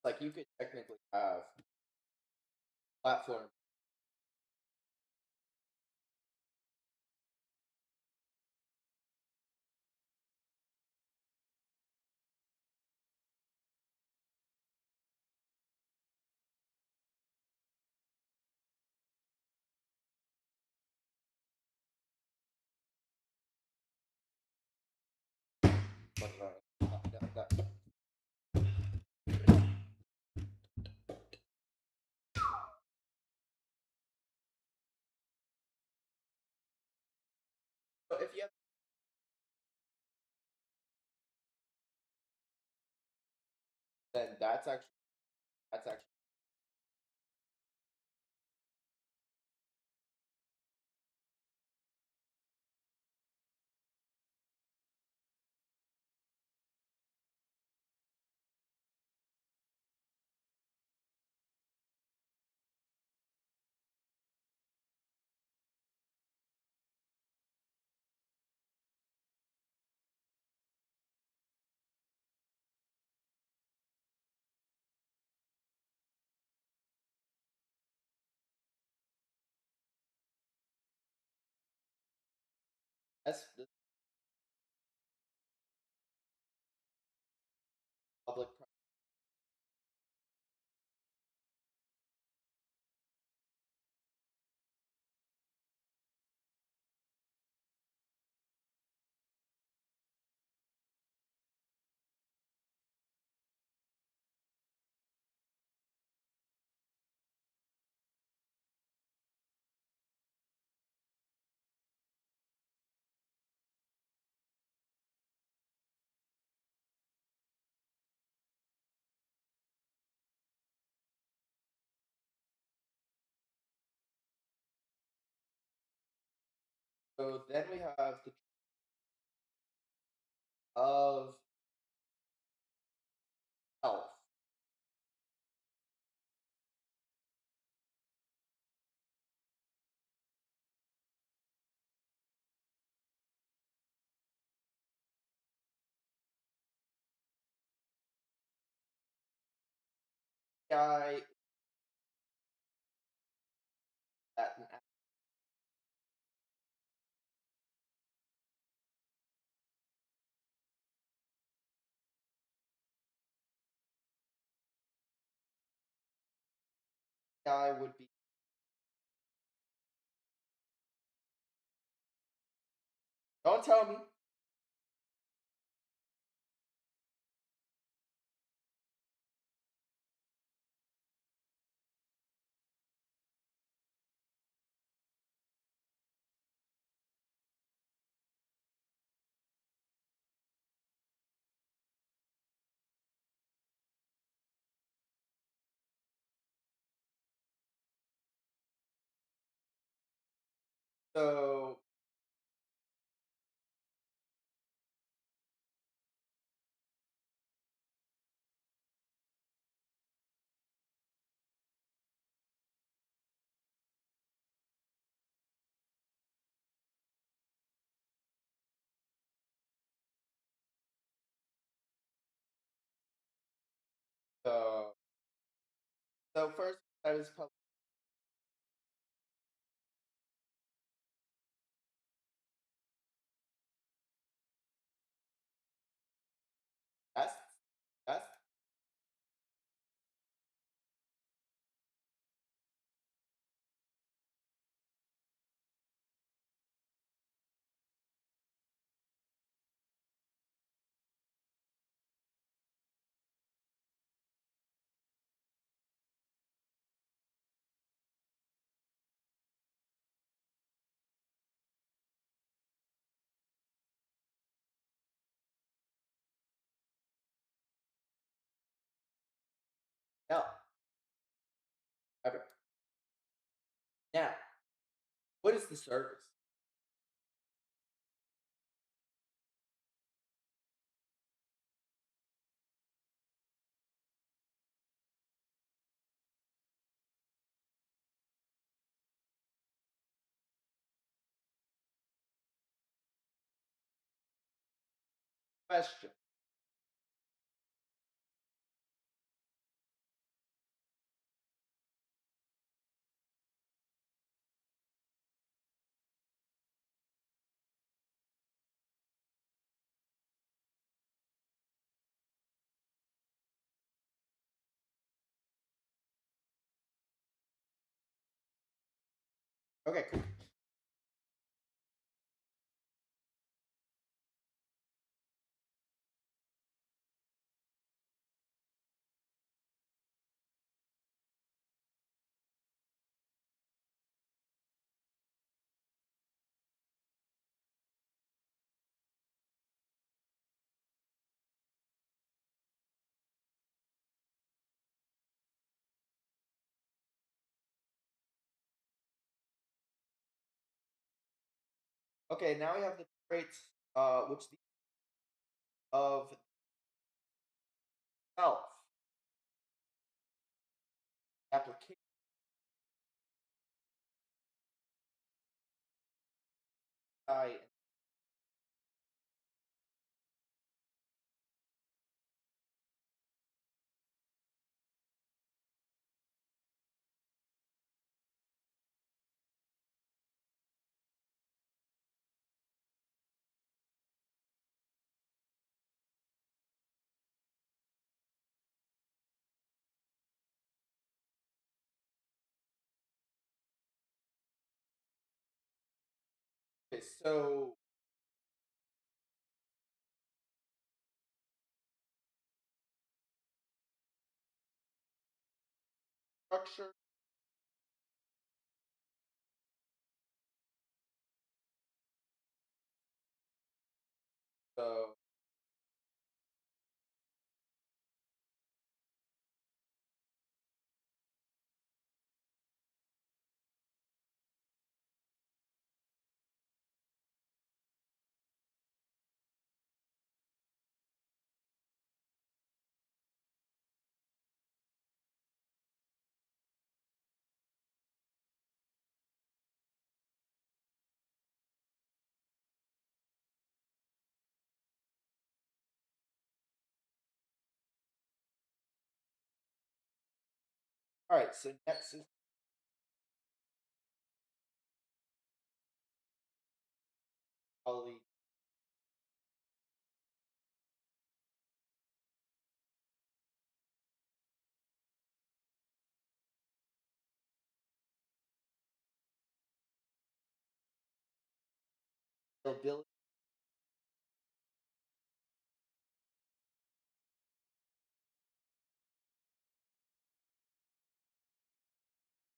like you could technically have platform. That. So if you have, then that's actually that's the public. So then we have the of health. Guy that an guy would be. Don't tell me. So So first, I was public. Best, best. No, ever. Now, what is the service? Question. Okay, cool. Okay, now we have the traits, which the of self application and okay, so structure. So all right, so next is probably ability.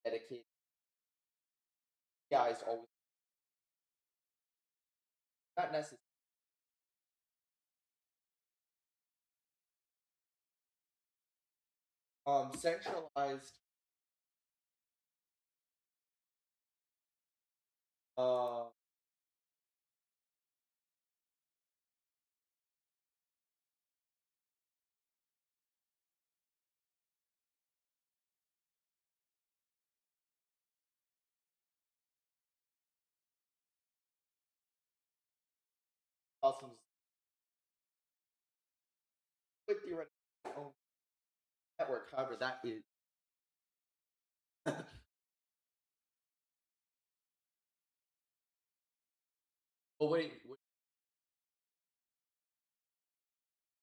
Dedicated. Guys always not necessary. Centralized. Uh, also with theoretical own network. However, that is Well, what you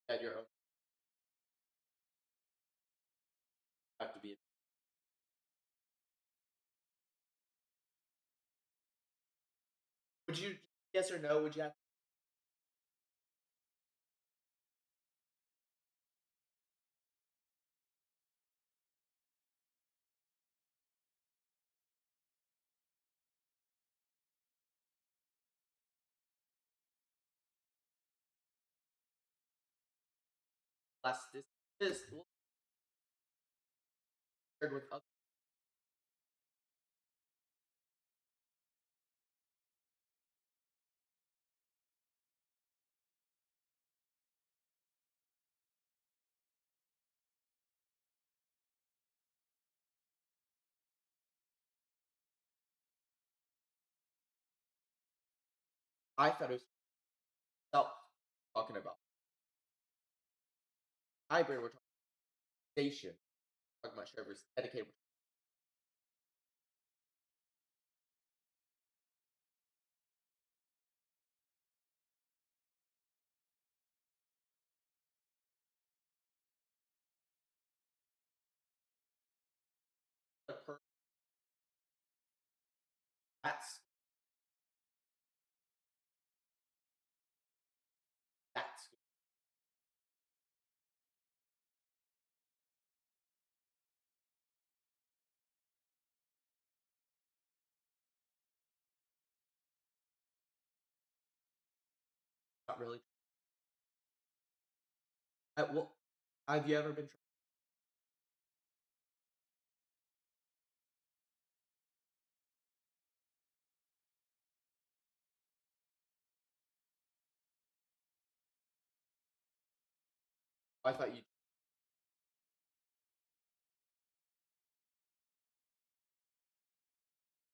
had your own have to be would you yes or no, would you have less this shared with others? I thought it was self talking about hybrid, we're talking station, talking about servers dedicated. That's that's not really. Well, have you ever been? I thought you.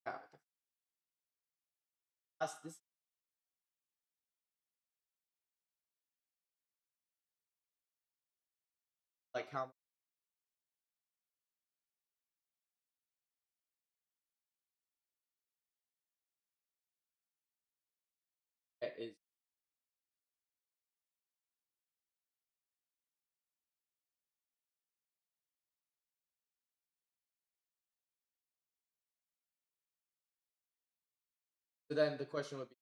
Yeah, that's this like how much it is. So then the question would be,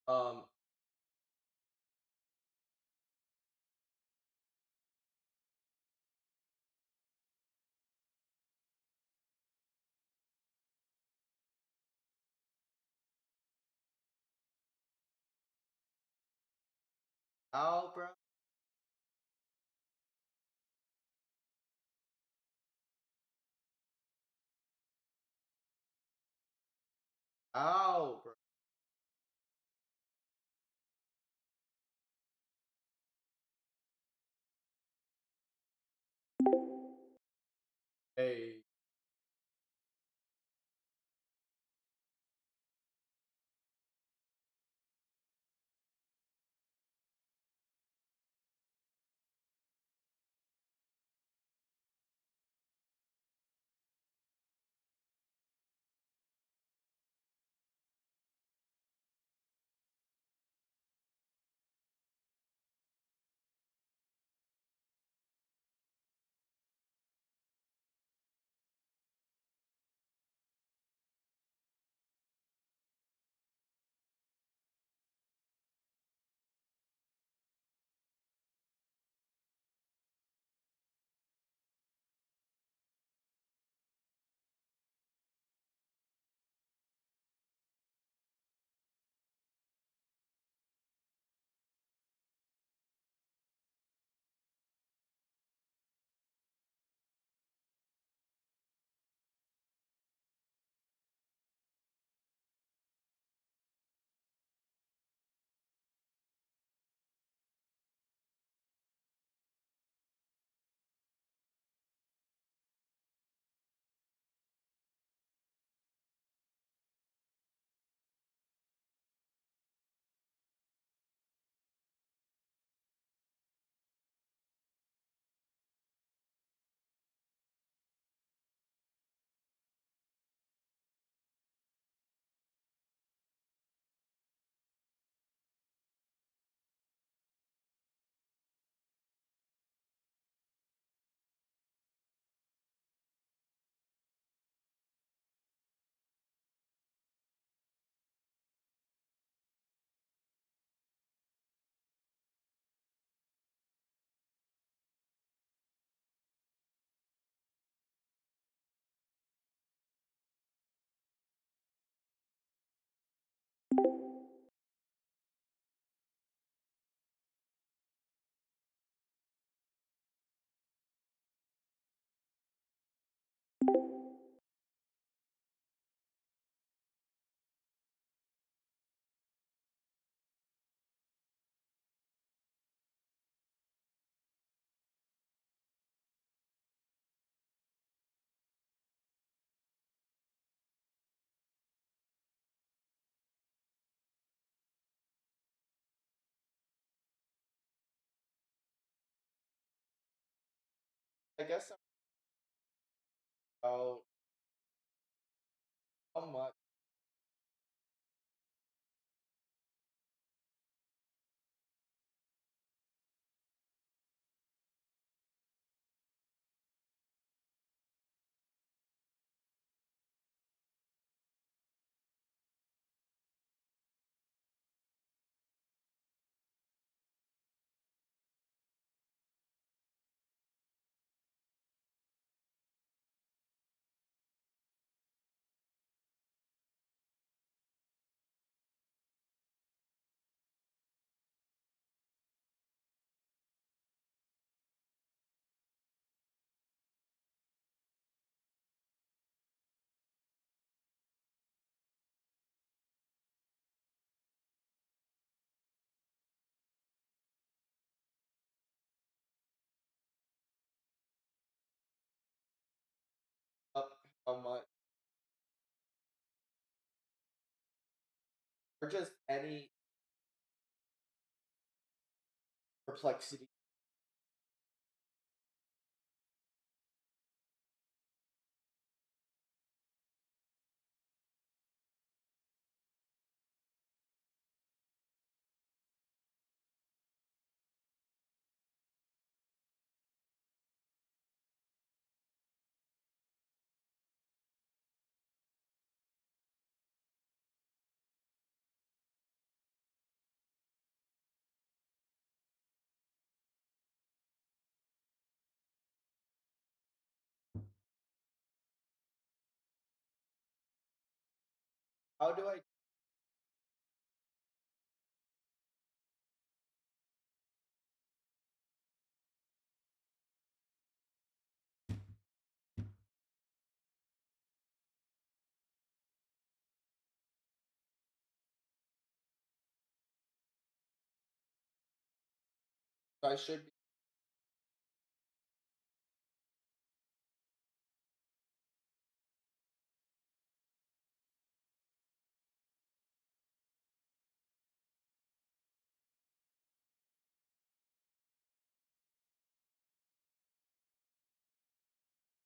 um, oh, bro, oh, bro, hey, I guess how much up, how much, or just any perplexity. How do I I should be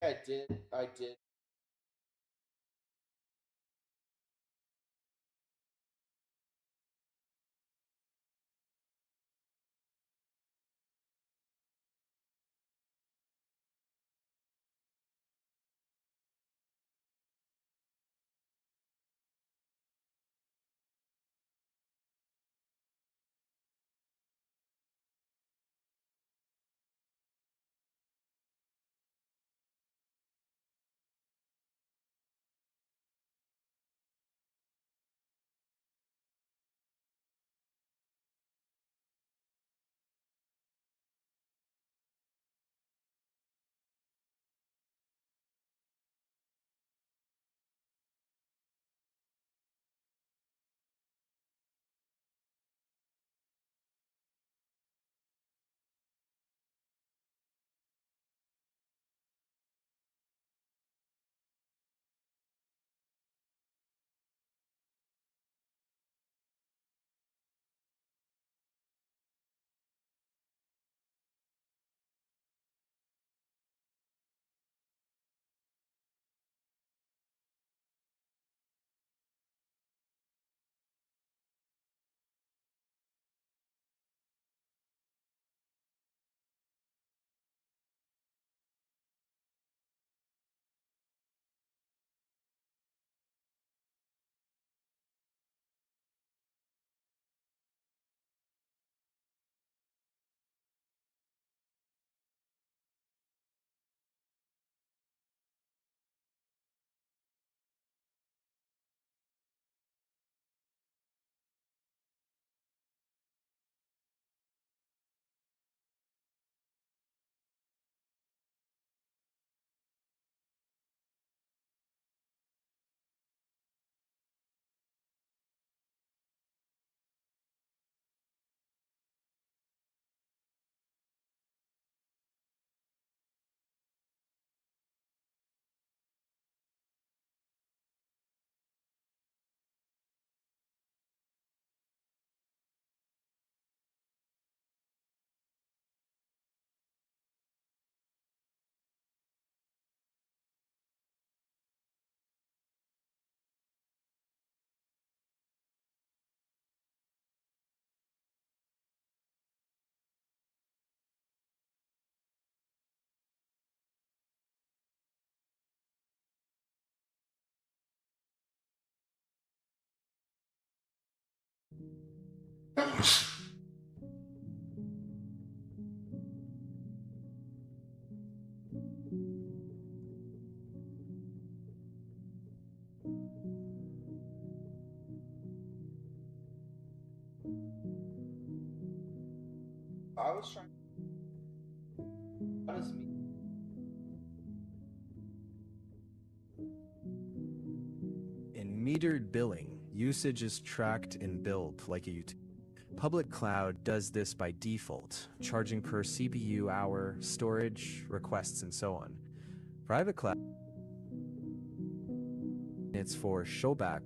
I did I was trying. How does me? In metered billing, usage is tracked and billed like a utility. Public cloud does this by default, charging per CPU hour, storage, requests, and so on. Private cloud, it's for showback.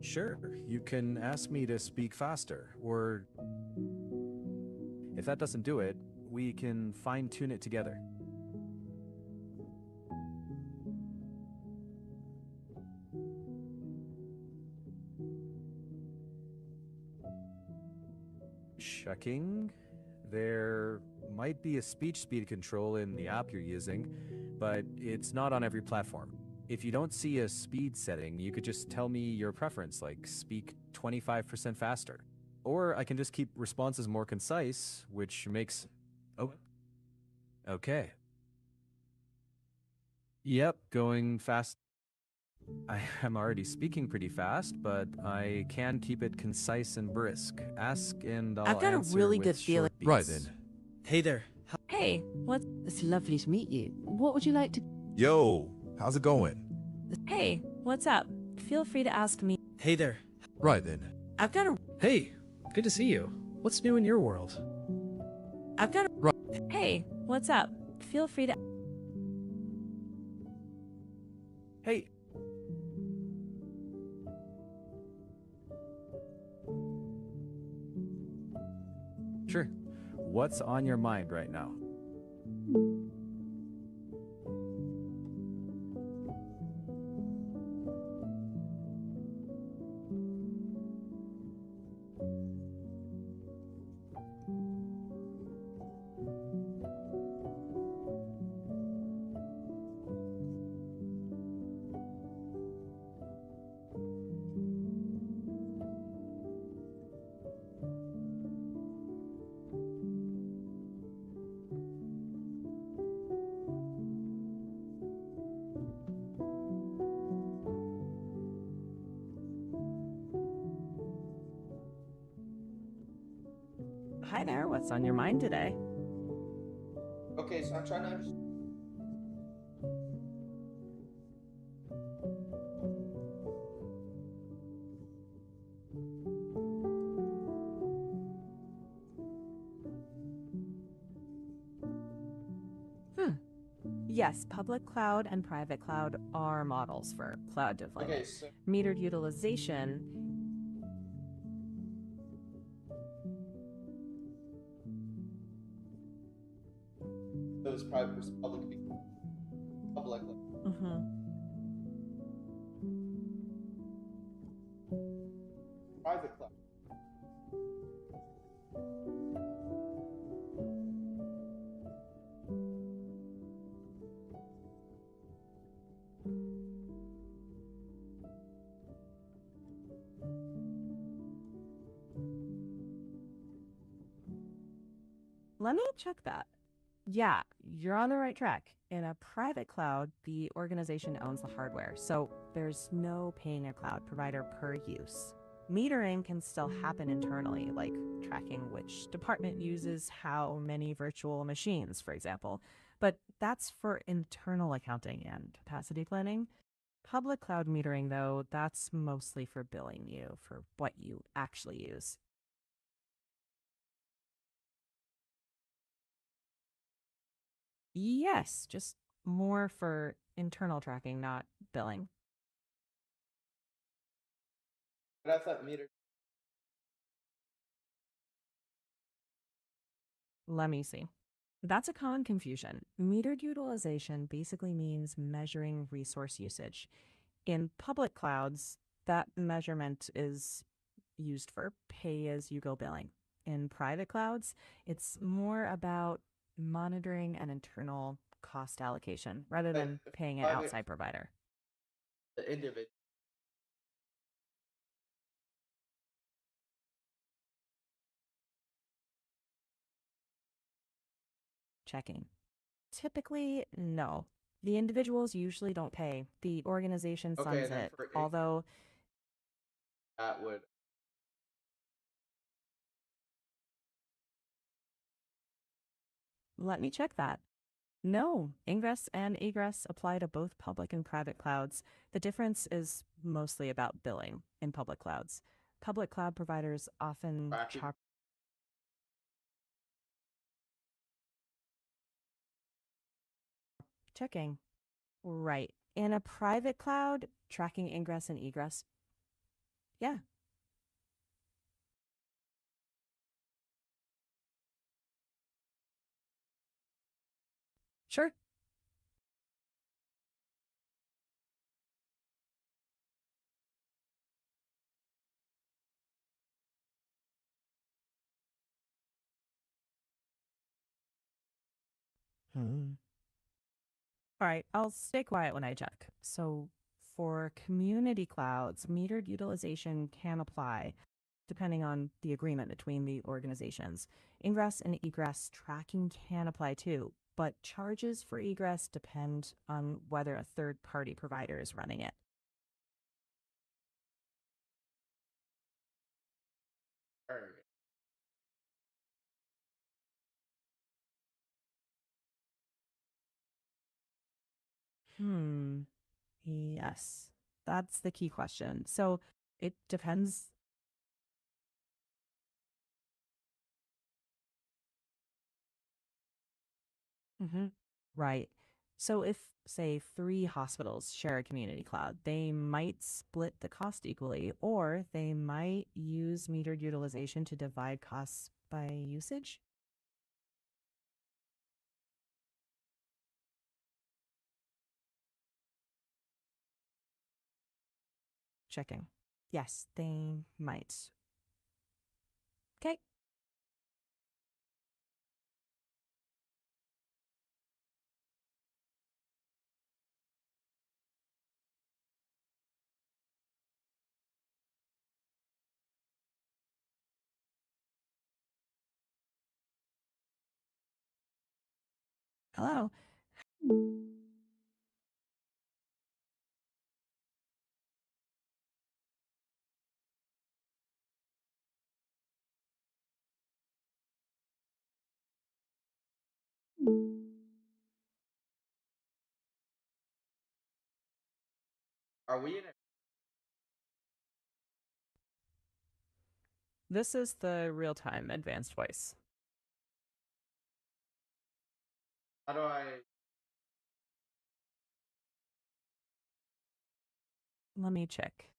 Sure, you can ask me to speak faster, or if that doesn't do it, we can fine-tune it together. Checking. There might be a speech speed control in the app you're using, but it's not on every platform. If you don't see a speed setting, you could just tell me your preference, like speak 25% faster. Or I can just keep responses more concise, which makes... Oh. Okay. Yep, going fast. I am already speaking pretty fast, but I can keep it concise and brisk. Ask and I'll I've got a answer really with good feeling. short beats. Right then. Hey there. Hey, what? It's lovely to meet you. What would you like to? Yo, how's it going? Hey, what's up? Feel free to ask me. Hey there. Right then. I've got a. Hey, good to see you. What's new in your world? I've got a. Right. Hey, what's up? Feel free to. Hey. Sure. What's on your mind right now? Hi there, what's on your mind today? Okay, so I'm trying to understand. Yes, public cloud and private cloud are models for cloud deployment. Okay, so Metered utilization. those private versus public. Public. Private cloud. Let me check that. Yeah, you're on the right track. In a private cloud, the organization owns the hardware, so there's no paying a cloud provider per use. Metering can still happen internally, like tracking which department uses how many virtual machines, for example. But that's for internal accounting and capacity planning. Public cloud metering, though, that's mostly for billing you for what you actually use. Yes, just more for internal tracking, not billing. But I thought meter. Let me see. That's a common confusion. Metered utilization basically means measuring resource usage. In public clouds, that measurement is used for pay as you go billing. In private clouds, it's more about monitoring an internal cost allocation rather But than if paying an private- outside provider. The individual. Checking. Typically, no. The individuals usually don't pay. The organization Okay, funds then it. for Although, that would. let me check that. No, ingress and egress apply to both public and private clouds. The difference is mostly about billing in public clouds. Public cloud providers often Tracking. charge. Checking. Right. In a private cloud, tracking ingress and egress. Yeah. Sure. All right, I'll stay quiet when I check. So, for community clouds, metered utilization can apply depending on the agreement between the organizations. Ingress and egress tracking can apply too, but charges for egress depend on whether a third party provider is running it. Hmm. Yes, that's the key question. So, it depends. Hmm. Right. So if, say, three hospitals share a community cloud, they might split the cost equally, or they might use metered utilization to divide costs by usage. Checking. Yes, they might. Okay. Hello. Are we in a? This is the real time advanced voice. How do I? Let me check.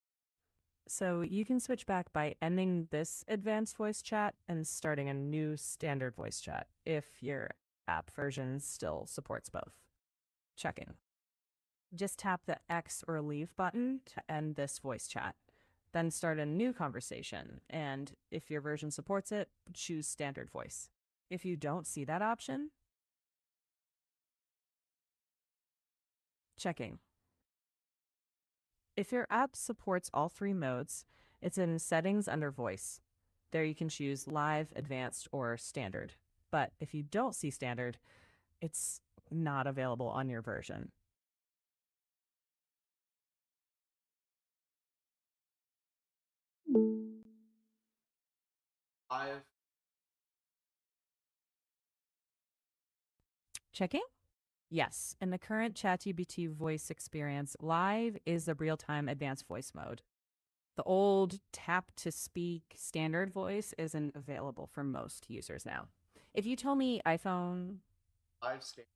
So you can switch back by ending this advanced voice chat and starting a new standard voice chat if your app version still supports both. Checking. Just tap the X or leave button to end this voice chat. Then start a new conversation, and if your version supports it, choose standard voice. If you don't see that option, checking. If your app supports all three modes, it's in Settings under Voice. There you can choose Live, Advanced, or Standard. But if you don't see standard, it's not available on your version. I've Checking? Yes, in the current ChatGPT voice experience, live is the real-time advanced voice mode. The old tap to speak standard voice isn't available for most users now. If you told me iPhone, I've stayed.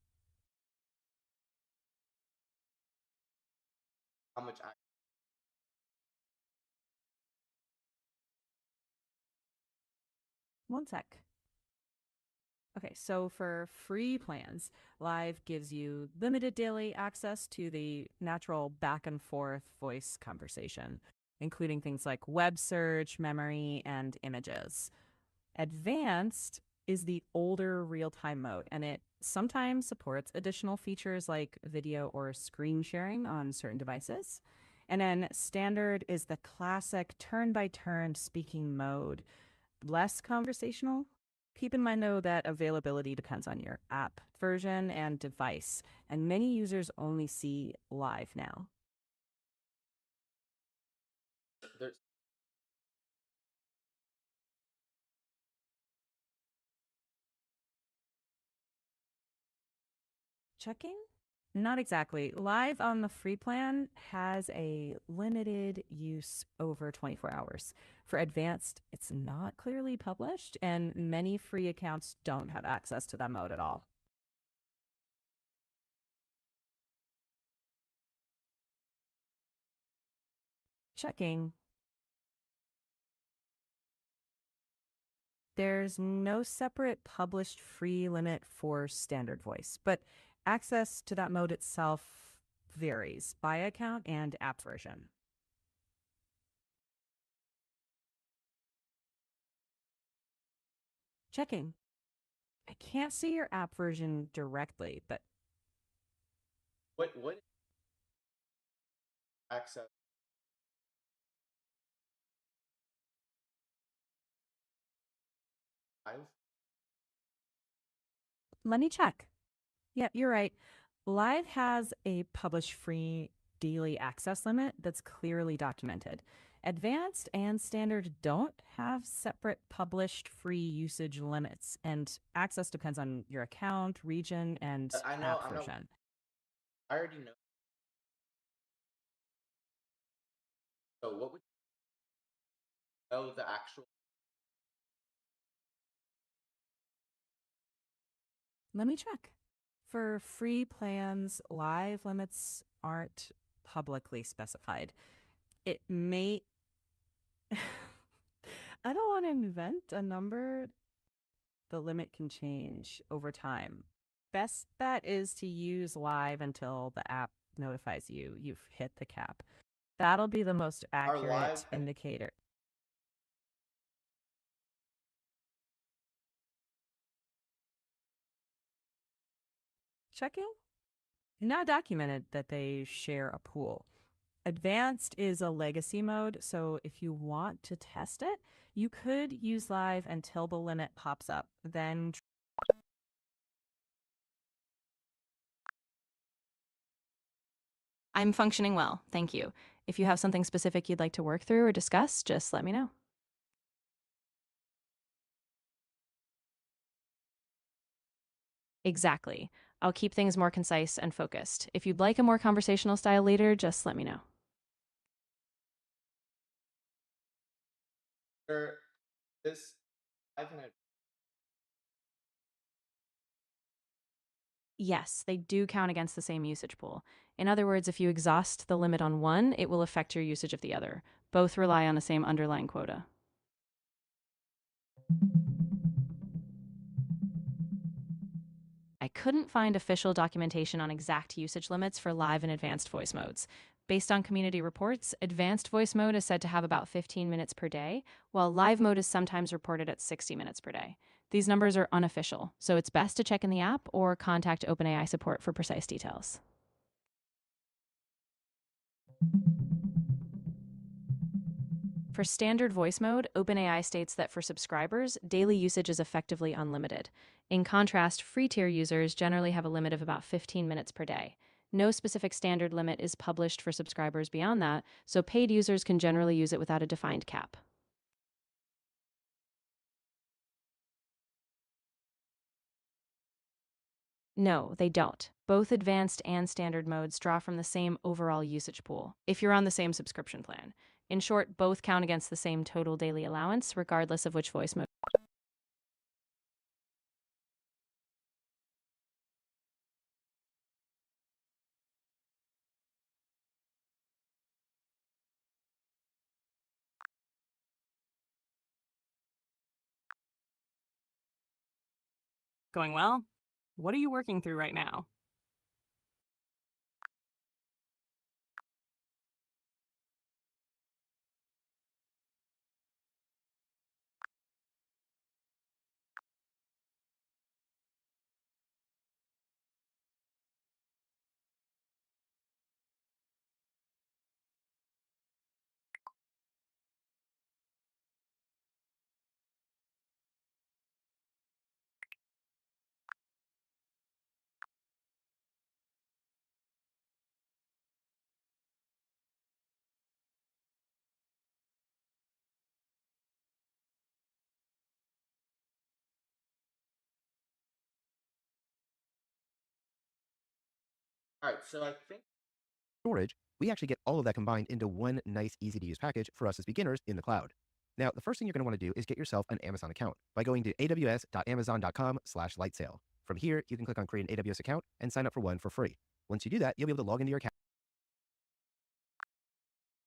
How much? one sec. Okay, so for free plans, Live gives you limited daily access to the natural back and forth voice conversation, including things like web search, memory, and images. Advanced is the older real time mode, and it sometimes supports additional features like video or screen sharing on certain devices. And then standard is the classic turn by turn speaking mode, less conversational. Keep in mind, though, that availability depends on your app version and device, and many users only see live now. There's Checking? Not exactly. Live on the free plan has a limited use over 24 hours. For advanced, it's not clearly published, and many free accounts don't have access to that mode at all. Checking. There's no separate published free limit for standard voice, but access to that mode itself varies by account and app version. Checking. I can't see your app version directly, but what access? I've let me check. Yep, you're right. Live has a publish free daily access limit that's clearly documented. Advanced and standard don't have separate published free usage limits, and access depends on your account, region, and I know. app I know. version. I already know. So what would you know the actual? Let me check. For free plans, live limits aren't publicly specified. It may. I don't want to invent a number. The limit can change over time. Best bet is to use live until the app notifies you you've hit the cap. That'll be the most accurate live- indicator. Checking? Not documented that they share a pool. Advanced is a legacy mode, so if you want to test it, you could use live until the limit pops up. Then I'm functioning well, thank you. If you have something specific you'd like to work through or discuss, just let me know. Exactly. I'll keep things more concise and focused. If you'd like a more conversational style later, just let me know. This I've had. Yes, they do count against the same usage pool. In other words, if you exhaust the limit on one, it will affect your usage of the other. Both rely on the same underlying quota. I couldn't find official documentation on exact usage limits for live and advanced voice modes. Based on community reports, advanced voice mode is said to have about 15 minutes per day, while live mode is sometimes reported at 60 minutes per day. These numbers are unofficial, so it's best to check in the app or contact OpenAI support for precise details. For For standard voice mode, OpenAI states that for subscribers, daily usage is effectively unlimited. In contrast, free tier users generally have a limit of about 15 minutes per day. No specific standard limit is published for subscribers beyond that, so paid users can generally use it without a defined cap. No, they don't. Both advanced and standard modes draw from the same overall usage pool, if you're on the same subscription plan. In short, both count against the same total daily allowance, regardless of which voice mode. Going well? What are you working through right now? All right, so I think Storage, we actually get all of that combined into one nice, easy to use package for us as beginners in the cloud. Now, the first thing you're going to want to do is get yourself an Amazon account by going to aws.amazon.com/lightsail. From here, you can click on create an AWS account and sign up for one for free. Once you do that, you'll be able to log into your account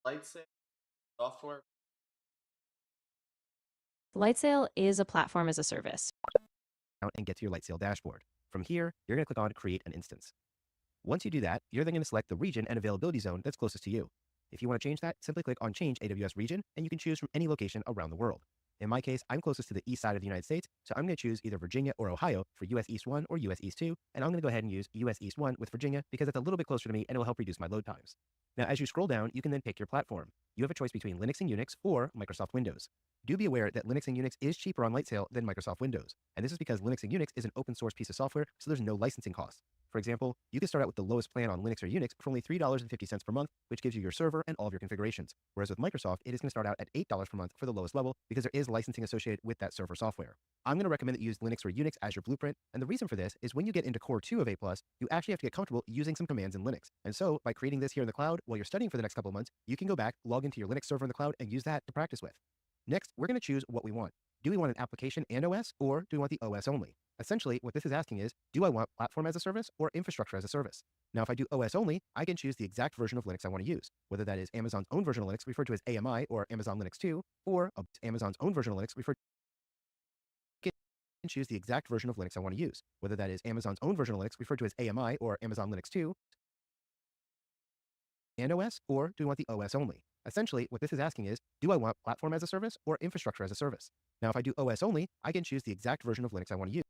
Lightsail software. Lightsail is a platform as a service. and get to your Lightsail dashboard. From here, you're going to click on create an instance. Once you do that, you're then going to select the region and availability zone that's closest to you. If you want to change that, simply click on change AWS region and you can choose from any location around the world. In my case, I'm closest to the east side of the United States, so I'm going to choose either Virginia or Ohio for US East 1 or US East 2, and I'm going to go ahead and use US East 1 with Virginia because it's a little bit closer to me and it will help reduce my load times. Now, as you scroll down, you can then pick your platform. You have a choice between Linux and Unix or Microsoft Windows. Do be aware that Linux and Unix is cheaper on Lightsail than Microsoft Windows, and this is because Linux and Unix is an open source piece of software, so there's no licensing costs. For example, you can start out with the lowest plan on Linux or Unix for only $3.50 per month, which gives you your server and all of your configurations. Whereas with Microsoft, it is going to start out at $8 per month for the lowest level because there is licensing associated with that server software. I'm going to recommend that you use Linux or Unix as your blueprint, and the reason for this is when you get into Core 2 of A+, you actually have to get comfortable using some commands in Linux. And so, by creating this here in the cloud while you're studying for the next couple of months, you can go back, log into your Linux server in the cloud, and use that to practice with. Next, we're going to choose what we want. Do we want an application and OS, or do we want the OS only? Essentially, what this is asking is, do I want platform as a service or infrastructure as a service? Now, if I do OS only, I can choose the exact version of Linux I want to use, whether that is Amazon's own version of Linux, referred to as AMI or Amazon Linux 2, or Amazon's own version of Linux, referred to and choose the exact version of Linux I want to use, whether that is Amazon's own version of Linux, referred to as AMI or Amazon Linux 2, and OS, or do we want the OS only? Essentially, what this is asking is, do I want platform as a service or infrastructure as a service? Now, if I do OS only, I can choose the exact version of Linux I want to use,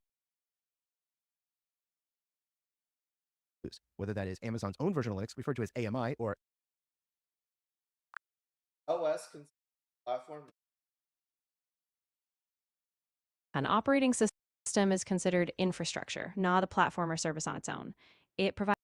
whether that is Amazon's own version of Linux, referred to as AMI or OS platform. An operating system is considered infrastructure, not a platform or service on its own. It provides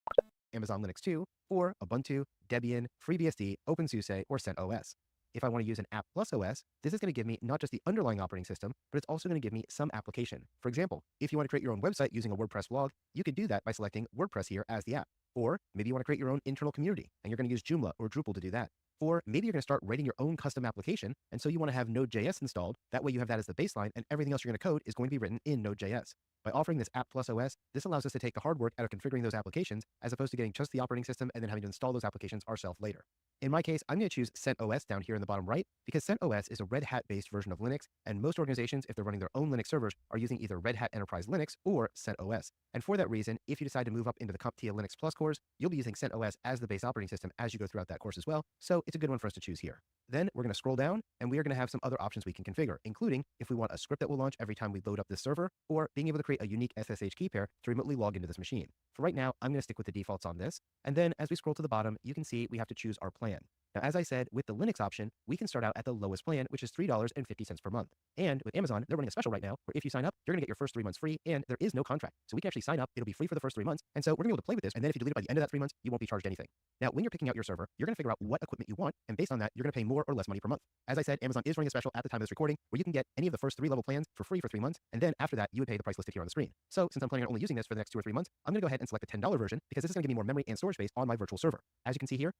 Amazon Linux 2, or Ubuntu, Debian, FreeBSD, OpenSUSE, or CentOS. If I want to use an app plus OS, this is going to give me not just the underlying operating system, but it's also going to give me some application. For example, if you want to create your own website using a WordPress blog, you can do that by selecting WordPress here as the app. Or maybe you want to create your own internal community, and you're going to use Joomla or Drupal to do that. Or maybe you're going to start writing your own custom application, and so you want to have Node.js installed. That way you have that as the baseline, and everything else you're going to code is going to be written in Node.js. By offering this app plus OS, this allows us to take the hard work out of configuring those applications, as opposed to getting just the operating system and then having to install those applications ourselves later. In my case, I'm going to choose CentOS down here in the bottom right, because CentOS is a Red Hat-based version of Linux, and most organizations, if they're running their own Linux servers, are using either Red Hat Enterprise Linux or CentOS. And for that reason, if you decide to move up into the Comptia Linux Plus cores, you'll be using CentOS as the base operating system as you go throughout that course as well, so it's a good one for us to choose here. Then we're going to scroll down, and we are going to have some other options we can configure, including if we want a script that will launch every time we load up this server, or being able to create a unique SSH key pair to remotely log into this machine. For right now, I'm going to stick with the defaults on this. And then as we scroll to the bottom, you can see we have to choose our plan. Now, as I said, with the Linux option, we can start out at the lowest plan, which is $3.50 per month. And with Amazon, they're running a special right now where if you sign up, you're going to get your first 3 months free, and there is no contract. So we can actually sign up, it'll be free for the first 3 months, and so we're going to be able to play with this, and then if you delete it by the end of that 3 months, you won't be charged anything. Now, when you're picking out your server, you're going to figure out what equipment you want, and based on that, you're going to pay more or less money per month. As I said, Amazon is running a special at the time of this recording where you can get any of the first 3 level plans for free for 3 months, and then after that, you would pay the price listed here on the screen. So since I'm planning on only using this for the next 2 or 3 months, I'm going to go ahead and select the $10 version because this is going to give me more memory and storage space on my virtual server. As you can see here,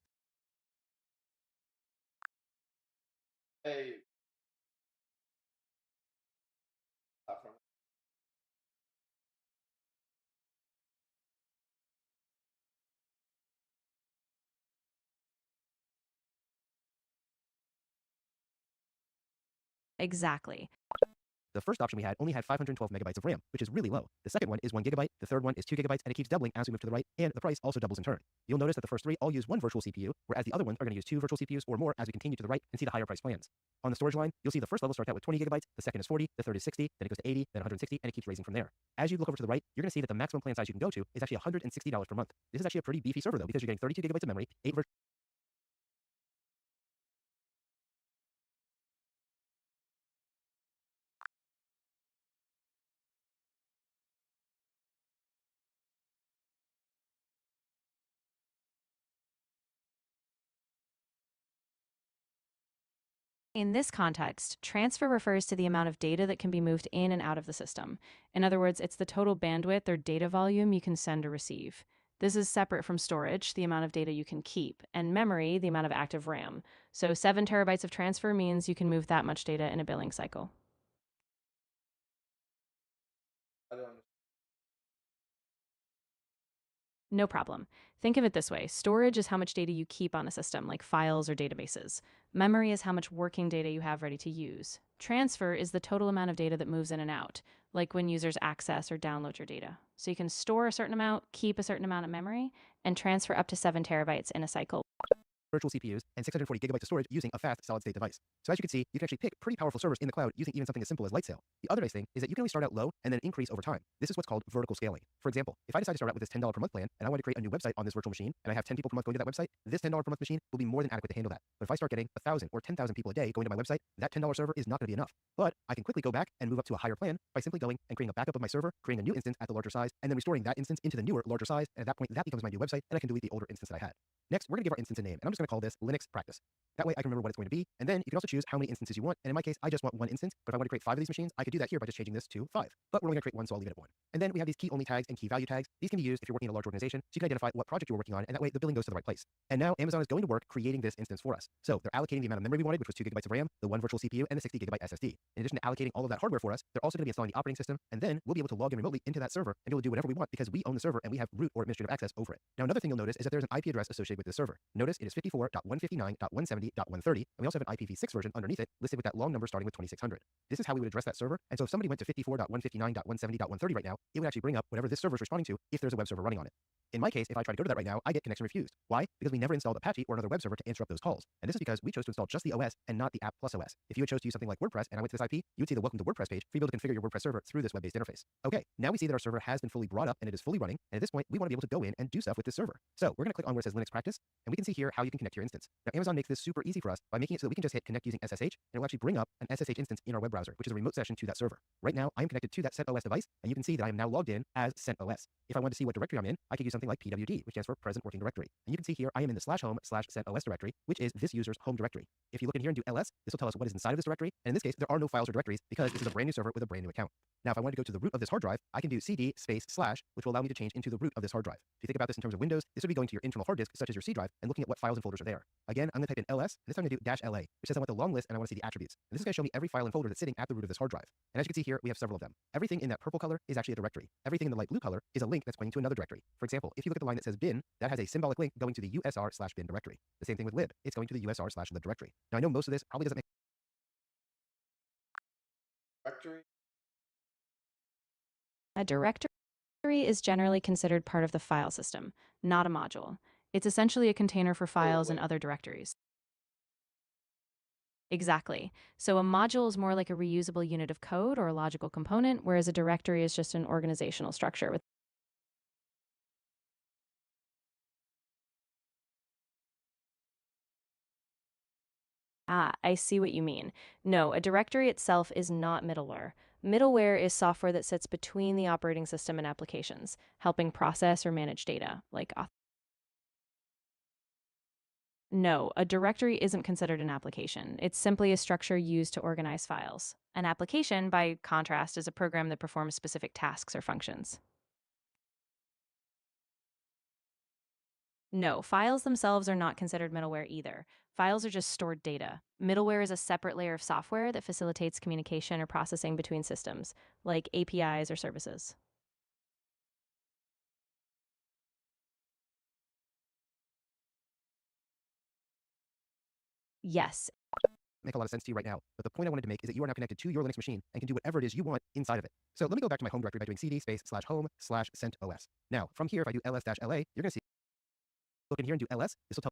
Hey. Platform. Exactly. the first option we had only had 512 megabytes of RAM, which is really low. The second one is 1 gigabyte, the third one is 2 gigabytes, and it keeps doubling as we move to the right, and the price also doubles in turn. You'll notice that the first 3 all use 1 virtual CPU, whereas the other ones are going to use 2 virtual CPUs or more as we continue to the right and see the higher price plans. On the storage line, you'll see the first level starts out with 20 gigabytes, the second is 40, the third is 60, then it goes to 80, then 160, and it keeps raising from there. As you look over to the right, you're going to see that the maximum plan size you can go to is actually $160 per month. This is actually a pretty beefy server though, because you're getting 32 gigabytes of memory, 8 virtual In this context, transfer refers to the amount of data that can be moved in and out of the system. In other words, it's the total bandwidth or data volume you can send or receive. This is separate from storage, the amount of data you can keep, and memory, the amount of active RAM. So 7 terabytes of transfer means you can move that much data in a billing cycle. I don't. No problem. Think of it this way. Storage is how much data you keep on a system, like files or databases. Memory is how much working data you have ready to use. Transfer is the total amount of data that moves in and out, like when users access or download your data. So you can store a certain amount, keep a certain amount of memory, and transfer up to 7 terabytes in a cycle. virtual CPUs, and 640 gigabytes of storage using a fast solid-state device. So as you can see, you can actually pick pretty powerful servers in the cloud using even something as simple as Lightsail. The other nice thing is that you can always start out low and then increase over time. This is what's called vertical scaling. For example, if I decide to start out with this $10 per month plan and I want to create a new website on this virtual machine and I have 10 people per month going to that website, this $10 per month machine will be more than adequate to handle that. But if I start getting 1,000 or 10,000 people a day going to my website, that $10 server is not going to be enough. But I can quickly go back and move up to a higher plan by simply going and creating a backup of my server, creating a new instance at the larger size, and then restoring that instance into the newer, larger size, and at that point, that becomes my new website, and I can delete the older instance that I had. Next, we're going to give our instance a name, and I'm just going to call this Linux Practice. That way I can remember what it's going to be, and then you can also choose how many instances you want, and in my case, I just want 1 instance, but if I want to create 5 of these machines, I could do that here by just changing this to 5. But we're only going to create 1, so I'll leave it at 1. And then we have these key-only tags and key-value tags. These can be used if you're working in a large organization, so you can identify what project you're working on, and that way the billing goes to the right place. And now Amazon is going to work creating this instance for us. So they're allocating the amount of memory we wanted, which was 2 gigabytes of RAM, the 1 virtual CPU, and the 60 gigabyte SSD. In addition to allocating all of that hardware for us, they're also going to be installing the operating system, and then we'll be able to log in remotely into that server and be able to do whatever we want because we own the server and we have root or administrative access over it. Now another thing you'll notice is that there's an IP address associated with this server. Notice it is 54.159.170.130, and we also have an IPv6 version underneath it listed with that long number starting with 2600. This is how we would address that server, and so if somebody went to 54.159.170.130 right now, it would actually bring up whatever this server is responding to if there's a web server running on it. In my case, if I try to go to that right now, I get connection refused. Why? Because we never installed Apache or another web server to answer up those calls. And this is because we chose to install just the OS and not the app plus OS. If you had chose to use something like WordPress and I went to this IP, you would see the welcome to WordPress page for you to be able to configure your WordPress server through this web-based interface. Okay, now we see that our server has been fully brought up and it is fully running, and at this point, we want to be able to go in and do stuff with this server. So we're going to click on where it says Linux Practice, and we can see here how you can connect your instance. Now Amazon makes this super easy for us by making it so that we can just hit connect using SSH, and it will actually bring up an SSH instance in our web browser, which is a remote session to that server. Right now, I am connected to that CentOS device, and you can see that I am now logged in as CentOS. If I want to see what directory I'm in, I could use something like PWD, which stands for Present Working Directory. And you can see here I am in the /home/CentOS directory, which is this user's home directory. If you look in here and do ls, this will tell us what is inside of this directory, and in this case, there are no files or directories because this is a brand new server with a brand new account. Now, if I want to go to the root of this hard drive, I can do cd space / which will allow me to change into the root of this hard drive. If you think about this in terms of Windows, this would be going to your internal hard disk, such as your C drive, and looking at what files and folders are there. Again, I'm going to type in ls, and this time I'm going to do -la, which says I want the long list and I want to see the attributes. And this is going to show me every file and folder that's sitting at the root of this hard drive. And as you can see here, we have several of them. Everything in that purple color is actually a directory. Everything in the light blue color is a link that's pointing to another directory. For example, if you look at the line that says bin, that has a symbolic link going to the usr/bin directory. The same thing with lib, it's going to the usr/lib directory. Now I know most of this probably doesn't make Directory. A directory is generally considered part of the file system, not a module. It's essentially a container for files and other directories. Exactly. So a module is more like a reusable unit of code or a logical component, whereas a directory is just an organizational structure with Ah, I see what you mean. No, a directory itself is not middleware. Middleware is software that sits between the operating system and applications, helping process or manage data, like no, a directory isn't considered an application. It's simply a structure used to organize files. An application, by contrast, is a program that performs specific tasks or functions. No, files themselves are not considered middleware either. Files are just stored data. Middleware is a separate layer of software that facilitates communication or processing between systems, like APIs or services. Yes. Make a lot of sense to you right now, but the point I wanted to make is that you are now connected to your Linux machine and can do whatever it is you want inside of it. So let me go back to my home directory by doing cd space/home/CentOS. Now, from here, if I do ls-la, you're going to see, look in here and do ls. This will tell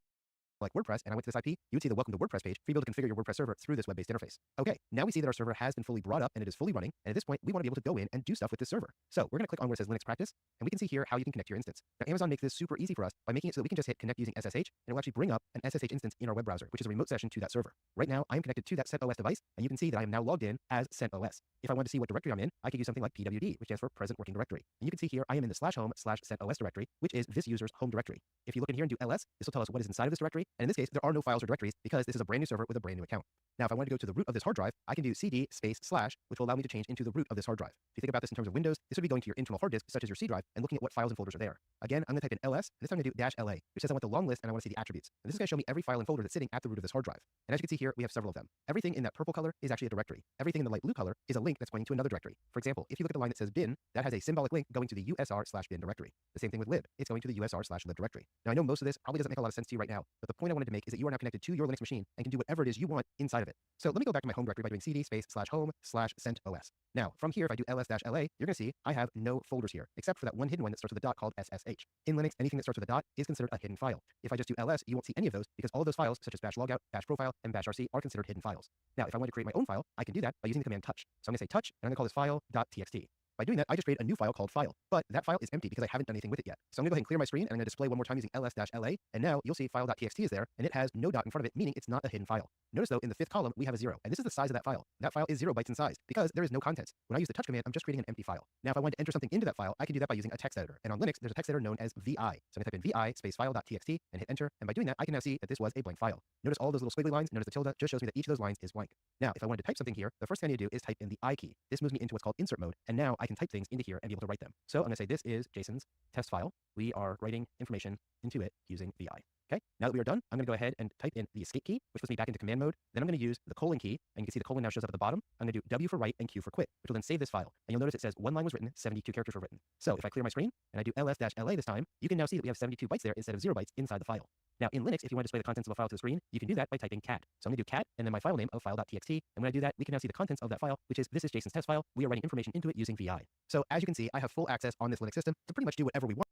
like WordPress, and I went to this IP, you would see the welcome to WordPress page for you to be able to configure your WordPress server through this web-based interface. Okay, now we see that our server has been fully brought up and it is fully running, and at this point, we want to be able to go in and do stuff with this server. So we're going to click on where it says Linux Practice, and we can see here how you can connect your instance. Now, Amazon makes this super easy for us by making it so that we can just hit connect using SSH, and it will actually bring up an SSH instance in our web browser, which is a remote session to that server. Right now, I am connected to that CentOS device, and you can see that I am now logged in as CentOS. If I want to see what directory I'm in, I could use something like pwd, which stands for present working directory. And you can see here, I am in the /home/CentOS directory, which is this user's home directory. If you look in here and do ls, this will tell us what is inside of this directory, and in this case, there are no files or directories because this is a brand new server with a brand new account. Now, if I wanted to go to the root of this hard drive, I can do cd space / which will allow me to change into the root of this hard drive. If you think about this in terms of Windows, this would be going to your internal hard disk, such as your C drive, and looking at what files and folders are there. Again, I'm going to type in ls, and this time I'm going to do -la, which says I want the long list and I want to see the attributes. And this is going to show me every file and folder that's sitting at the root of this hard drive. And as you can see here, we have several of them. Everything in that purple color is actually a directory. Everything in the light blue color is a link that's pointing to another directory. For example, if you look at the line that says bin, that has a symbolic link going to the usr/bin directory. The same thing with lib, it's going to the usr/lib directory. Now, I know most of this probably doesn't make a lot of sense to you right now, but the point I wanted to make is that you are now connected to your Linux machine and can do whatever it is you want inside of it. So let me go back to my home directory by doing cd space/home/CentOS. Now, from here, if I do ls-la, you're going to see I have no folders here, except for that one hidden one that starts with a dot called ssh. In Linux, anything that starts with a dot is considered a hidden file. If I just do ls, you won't see any of those because all of those files, such as bash logout, bash profile, and bash rc, are considered hidden files. Now, if I want to create my own file, I can do that by using the command touch. So I'm going to say touch, and I'm going to call this file.txt. By doing that, I just created a new file called file, but that file is empty because I haven't done anything with it yet. So I'm going to go ahead and clear my screen, and I'm going to display one more time using ls-la, and now you'll see file.txt is there, and it has no dot in front of it, meaning it's not a hidden file. Notice though, in the fifth column, we have a 0, and this is the size of that file. That file is 0 bytes in size because there is no contents. When I use the touch command, I'm just creating an empty file. Now, if I wanted to enter something into that file, I can do that by using a text editor. And on Linux, there's a text editor known as vi. So I'm going to type in vi space file.txt and hit enter, and by doing that, I can now see that this was a blank file. Notice all those little squiggly lines, notice the tilde just shows me that each of those lines is blank. Now, if I wanted to type something here, the first thing I need to do is type in the I key. This moves me into what's called insert mode, and now I can type things into here and be able to write them. So I'm going to say this is Jason's test file. We are writing information into it using vi. Okay, now that we are done, I'm going to go ahead and type in the escape key, which puts me back into command mode. Then I'm going to use the colon key, and you can see the colon now shows up at the bottom. I'm going to do W for write and Q for quit, which will then save this file. And you'll notice it says one line was written, 72 characters were written. So if I clear my screen and I do ls-la this time, you can now see that we have 72 bytes there instead of 0 bytes inside the file. Now in Linux, if you want to display the contents of a file to the screen, you can do that by typing cat. So I'm going to do cat and then my file name of file.txt. And when I do that, we can now see the contents of that file, which is this is Jason's test file. We are writing information into it using vi. So as you can see, I have full access on this Linux system to pretty much do whatever we want.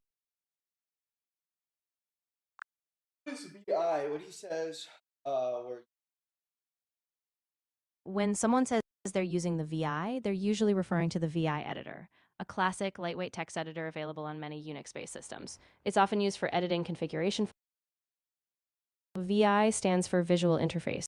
This VI, what he says, When someone says they're using the VI, they're usually referring to the VI editor, a classic lightweight text editor available on many Unix-based systems. It's often used for editing configuration. VI stands for Visual Interface.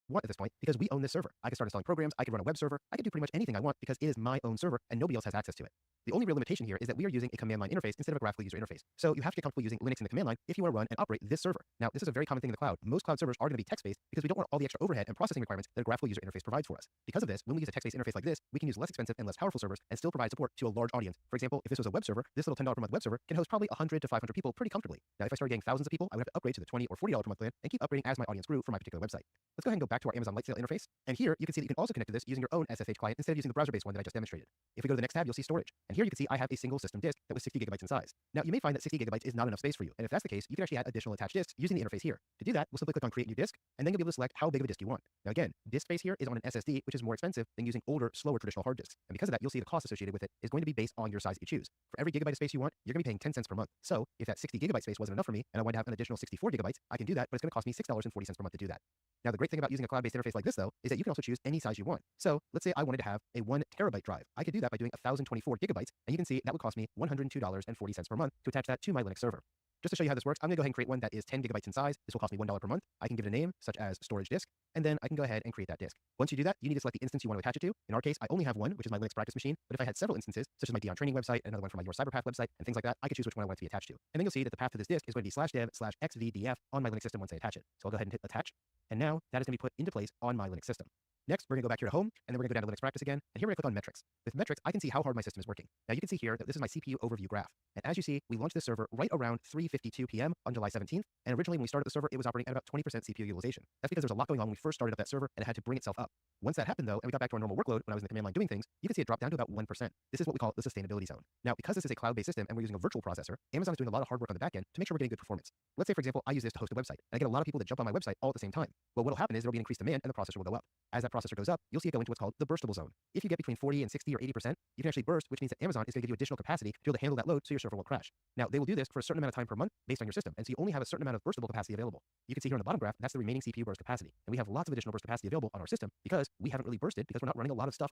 Want at this point because we own this server. I can start installing programs, I can run a web server, I can do pretty much anything I want because it is my own server and nobody else has access to it. The only real limitation here is that we are using a command line interface instead of a graphical user interface. So you have to get comfortable using Linux in the command line if you want to run and operate this server. Now, this is a very common thing in the cloud. Most cloud servers are going to be text-based because we don't want all the extra overhead and processing requirements that a graphical user interface provides for us. Because of this, when we use a text-based interface like this, we can use less expensive and less powerful servers and still provide support to a large audience. For example, if this was a web server, this little $10 per month web server can host probably 100 to 500 people pretty comfortably. Now, if I started getting thousands of people, I would have to upgrade to the $20 or $40 per month plan and keep upgrading as my audience grew for my particular website. Let's go ahead and go back to our Amazon Lightsail interface. And here you can see that you can also connect to this using your own SSH client instead of using the browser-based one that I just demonstrated. If we go to the next tab, you'll see storage. And here you can see I have a single system disk that was 60 gigabytes in size. Now, you may find that 60 gigabytes is not enough space for you. And if that's the case, you can actually add additional attached disks using the interface here. To do that, we'll simply click on create new disk, and then you'll be able to select how big of a disk you want. Now again, disk space here is on an SSD, which is more expensive than using older, slower traditional hard disks. And because of that, you'll see the cost associated with it is going to be based on your size that you choose. For every gigabyte of space you want, you're going to be paying 10 cents per month. So if that 60 gigabyte space wasn't enough for me, and I wanted to have an additional 64 gigabytes, I can do that, but it's going to cost me $6.40 per month to do that. Now, the great thing about using a cloud-based interface like this, though, is that you can also choose any size you want. So let's say I wanted to have a 1 terabyte drive. I could do that by doing 1,024 gigabytes, and you can see that would cost me $102.40 per month to attach that to my Linux server. Just to show you how this works, I'm going to go ahead and create one that is 10 gigabytes in size. This will cost me $1 per month. I can give it a name, such as storage disk, and then I can go ahead and create that disk. Once you do that, you need to select the instance you want to attach it to. In our case, I only have one, which is my Linux practice machine, but if I had several instances, such as my Dion training website, another one from my Your Cyberpath website, and things like that, I could choose which one I want it to be attached to. And then you'll see that the path to this disk is going to be /dev/xvdf on my Linux system once I attach it. So I'll go ahead and hit attach, and now that is going to be put into place on my Linux system. Next, we're going to go back here to home, and then we're going to go down to Linux practice again, and here we're going to click on metrics. With metrics, I can see how hard my system is working. Now you can see here that this is my CPU overview graph. And as you see, we launched this server right around 3:52 p.m. on July 17th, and originally when we started the server, it was operating at about 20% CPU utilization. That's because there was a lot going on when we first started up that server, and it had to bring itself up. Once that happened though, and we got back to our normal workload when I was in the command line doing things, you can see it dropped down to about 1%. This is what we call the sustainability zone. Now, because this is a cloud-based system and we're using a virtual processor, Amazon is doing a lot of hard work on the back end to make sure we're getting good performance. Let's say, for example, I use this to host a website, and I get a lot of people that jump on my website all at the same time. Well, what'll happen is there'll be an increased demand and the processor will go up. As that processor goes up, you'll see it go into what's called the burstable zone. If you get between 40 and 60 or 80%, you can actually burst, which means that Amazon is going to give you additional capacity to be able to handle that load so your server won't crash. Now, they will do this for a certain amount of time per month based on your system, and so you only have a certain amount of burstable capacity available. You can see here on the bottom graph, that's the remaining CPU burst capacity. And we have lots of additional burst capacity available on our system because we haven't really bursted because we're not running a lot of stuff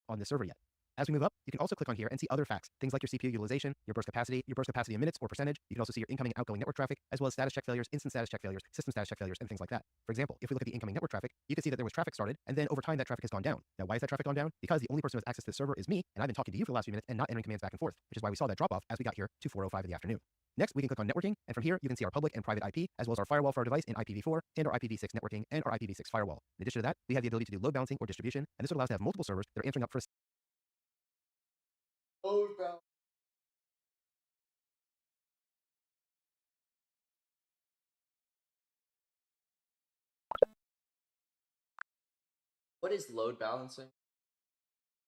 on this server yet. As we move up, you can also click on here and see other facts, things like your CPU utilization, your burst capacity in minutes or percentage. You can also see your incoming and outgoing network traffic, as well as status check failures, instant status check failures, system status check failures, and things like that. For example, if we look at the incoming network traffic, you can see that there was traffic started, and then over time that traffic has gone down. Now, why is that traffic gone down? Because the only person who has access to the server is me, and I've been talking to you for the last few minutes and not entering commands back and forth, which is why we saw that drop off as we got here to 4:05 in the afternoon. Next, we can click on networking, and from here, you can see our public and private IP, as well as our firewall for our device in IPv4, and our IPv6 networking, and our IPv6 firewall. In addition to that, we have the ability to do load balancing or distribution, and this would allow us to have multiple servers that are answering up for Load balance. What is load balancing?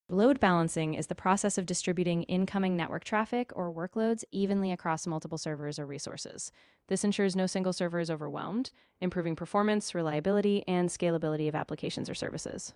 Load balancing is the process of distributing incoming network traffic or workloads evenly across multiple servers or resources. This ensures no single server is overwhelmed, improving performance, reliability, and scalability of applications or services.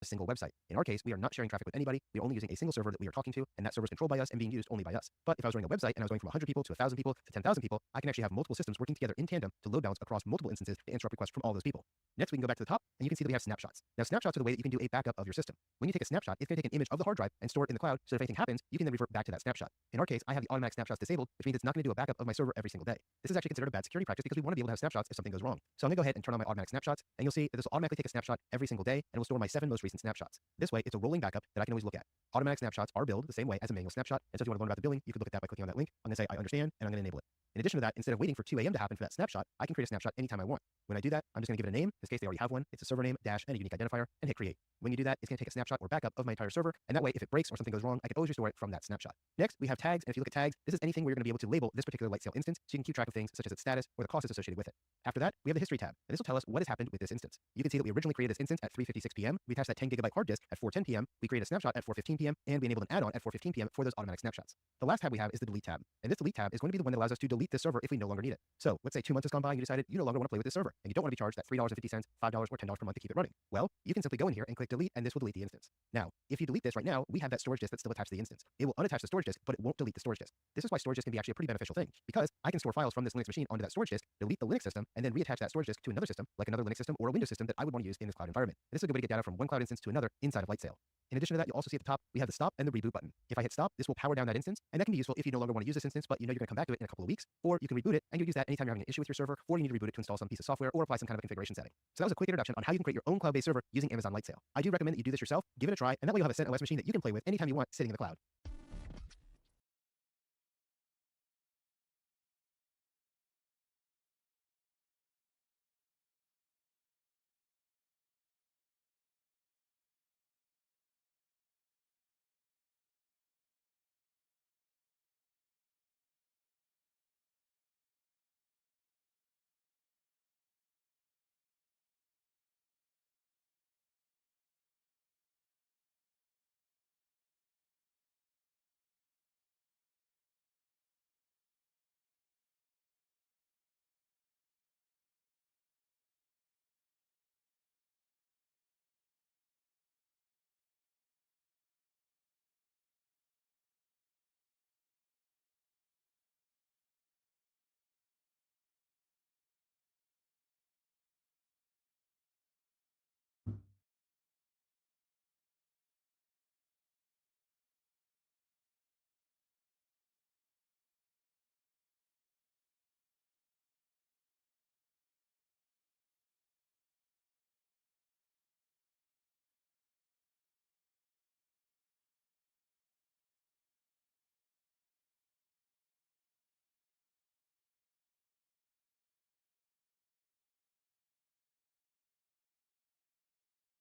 a single website. In our case, we are not sharing traffic with anybody. We are only using a single server that we are talking to, and that server is controlled by us and being used only by us. But if I was running a website and I was going from 100 people to 1,000 people to 10,000 people, I can actually have multiple systems working together in tandem to load balance across multiple instances to answer up requests from all those people. Next, we can go back to the top, and you can see that we have snapshots. Now, snapshots are the way that you can do a backup of your system. When you take a snapshot, it's going to take an image of the hard drive and store it in the cloud, so if anything happens, you can then revert back to that snapshot. In our case, I have the automatic snapshots disabled, which means it's not going to do a backup of my server every single day. This is actually considered a bad security practice because we want to be able to have snapshots if something goes wrong. So I'm going to go ahead and turn on my automatic snapshots, and you'll see that this will automatically take a snapshot every single day, and will store my 7 most recent snapshots. This way, it's a rolling backup that I can always look at. Automatic snapshots are billed the same way as a manual snapshot, and so if you want to learn about the billing, you can look at that by clicking on that link. I'm going to say I understand, and I'm going to enable it. In addition to that, instead of waiting for 2 a.m. to happen for that snapshot, I can create a snapshot anytime I want. When I do that, I'm just going to give it a name. In this case, they already have one. It's a server name, dash, and a unique identifier, and hit create. When you do that, it's going to take a snapshot or backup of my entire server, and that way, if it breaks or something goes wrong, I can always restore it from that snapshot. Next, we have tags, and if you look at tags, this is anything where you're going to be able to label this particular light sail instance, so you can keep track of things such as its status or the costs associated with it. After that, we have the history tab, and this will tell us what has happened with this instance. You can see that we originally created this instance at 3:56 p.m. We attached that 10 gigabyte hard disk at 4:10 p.m. We created a snapshot at 4:15 p.m. and we enabled an add-on at 4:15 p.m. for those automatic snapshots. The last tab we have is the delete tab, and this delete tab is going to be the one that allows us to delete this server if we no longer need it. So let's say 2 months has gone by and you decided you no longer want to play with this server, and you don't want to be charged that $3.50, $5, or $10 per month to keep it running. Well, you can simply go in here and click delete, and this will delete the instance. Now, if you delete this right now, we have that storage disk that's still attached to the instance. It will unattach the storage disk, but it won't delete the storage disk. This is why storage disk can be actually a pretty beneficial thing, because I can store files from this Linux machine onto that storage disk, delete the Linux system, and then reattach that storage disk to another system, like another Linux system or a Windows system that I would want to use in this cloud environment. And this is a good way to get data from one cloud instance to another inside of Lightsail. In addition to that, you'll also see at the top, we have the stop and the reboot button. If I hit stop, this will power down that instance, and that can be useful if you no longer want to use this instance, but you know you're going to come back to it in a couple of weeks, or you can reboot it, and you'll use that anytime you're having an issue with your server, or you need to reboot it to install some piece of software or apply some kind of a configuration setting. So that was a quick introduction on how you can create your own cloud-based server using Amazon Lightsail. I do recommend that you do this yourself, give it a try, and that way you'll have a CentOS machine that you can play with anytime you want sitting in the cloud.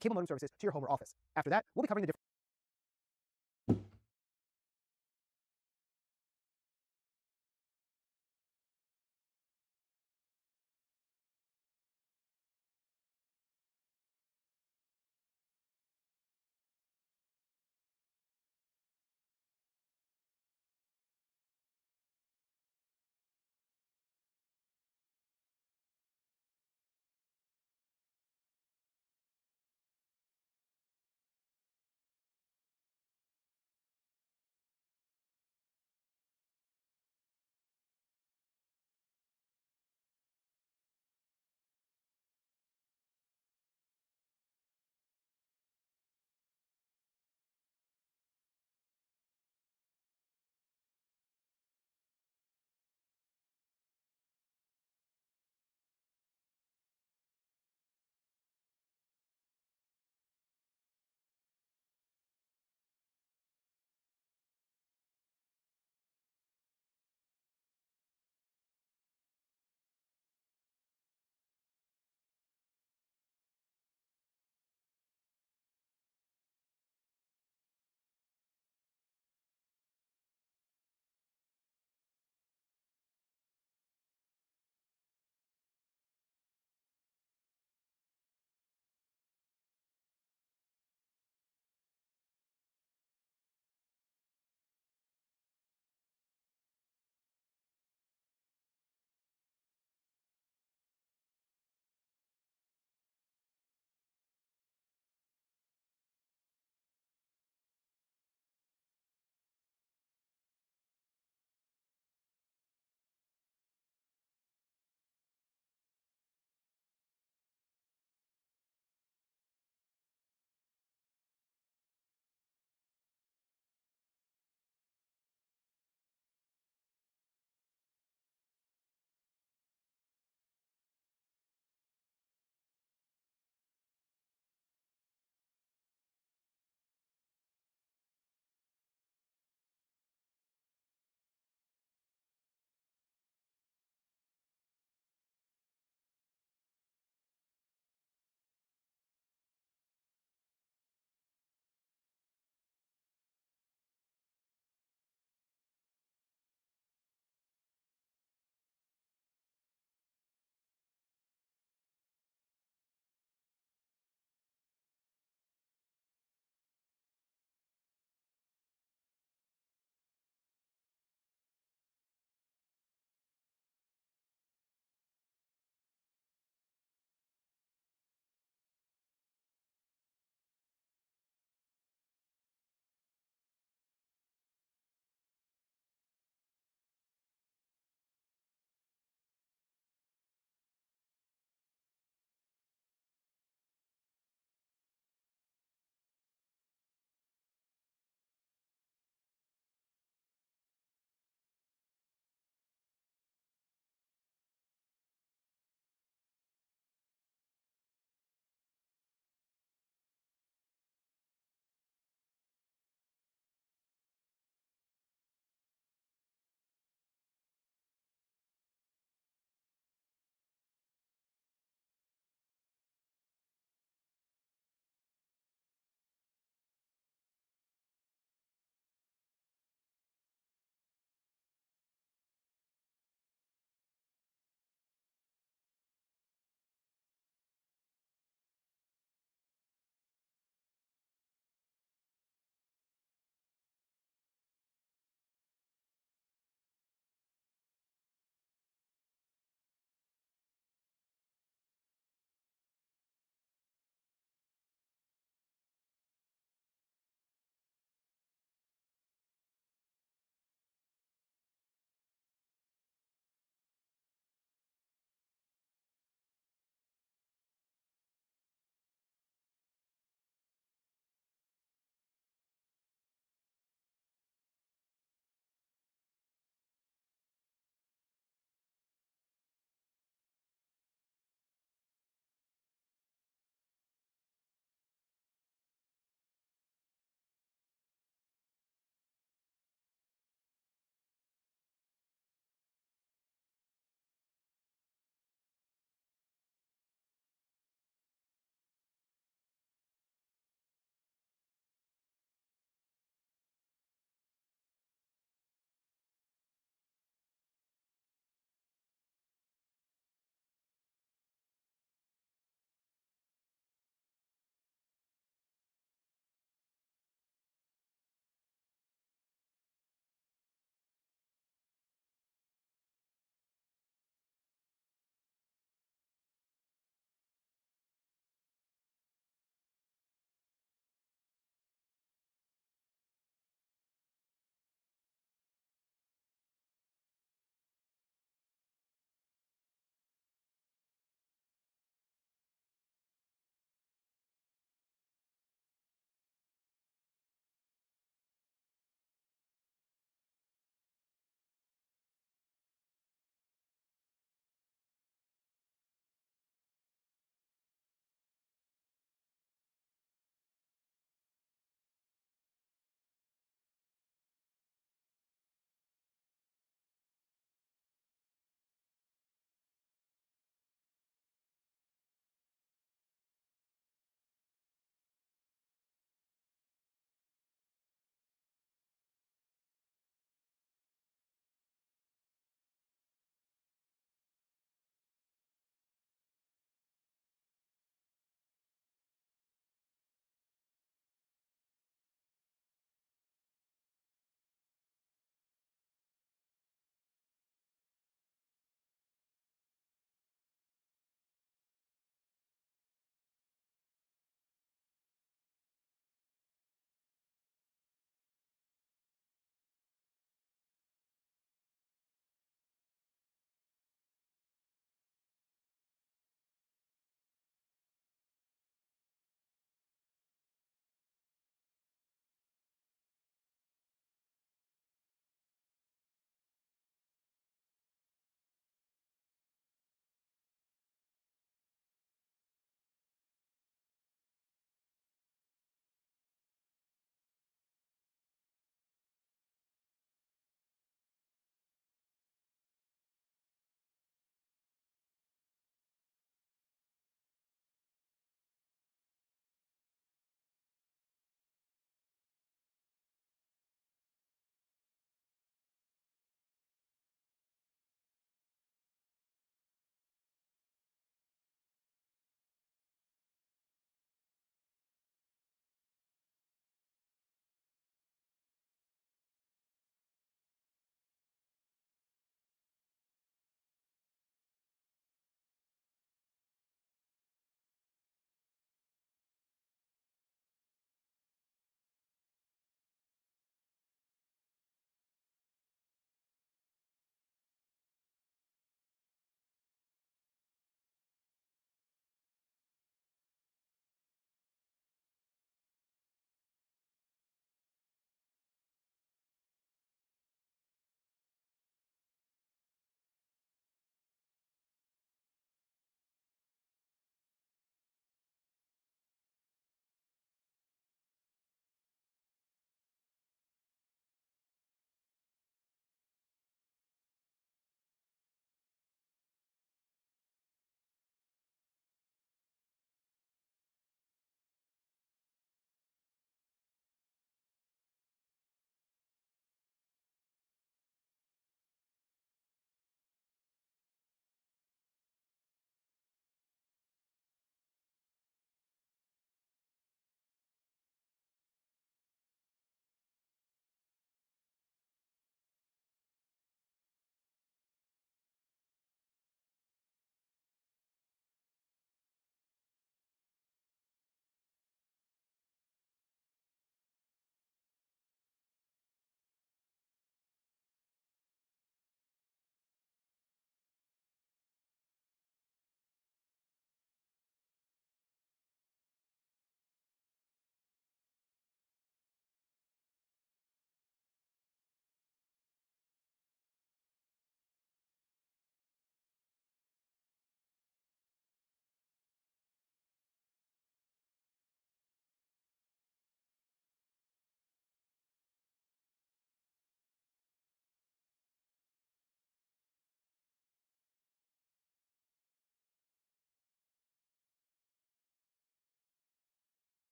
cable modem services to your home or office. After that, we'll be covering the different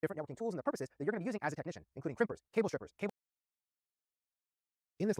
different networking tools and the purposes that you're going to be using as a technician, including crimpers, cable strippers, cable. In this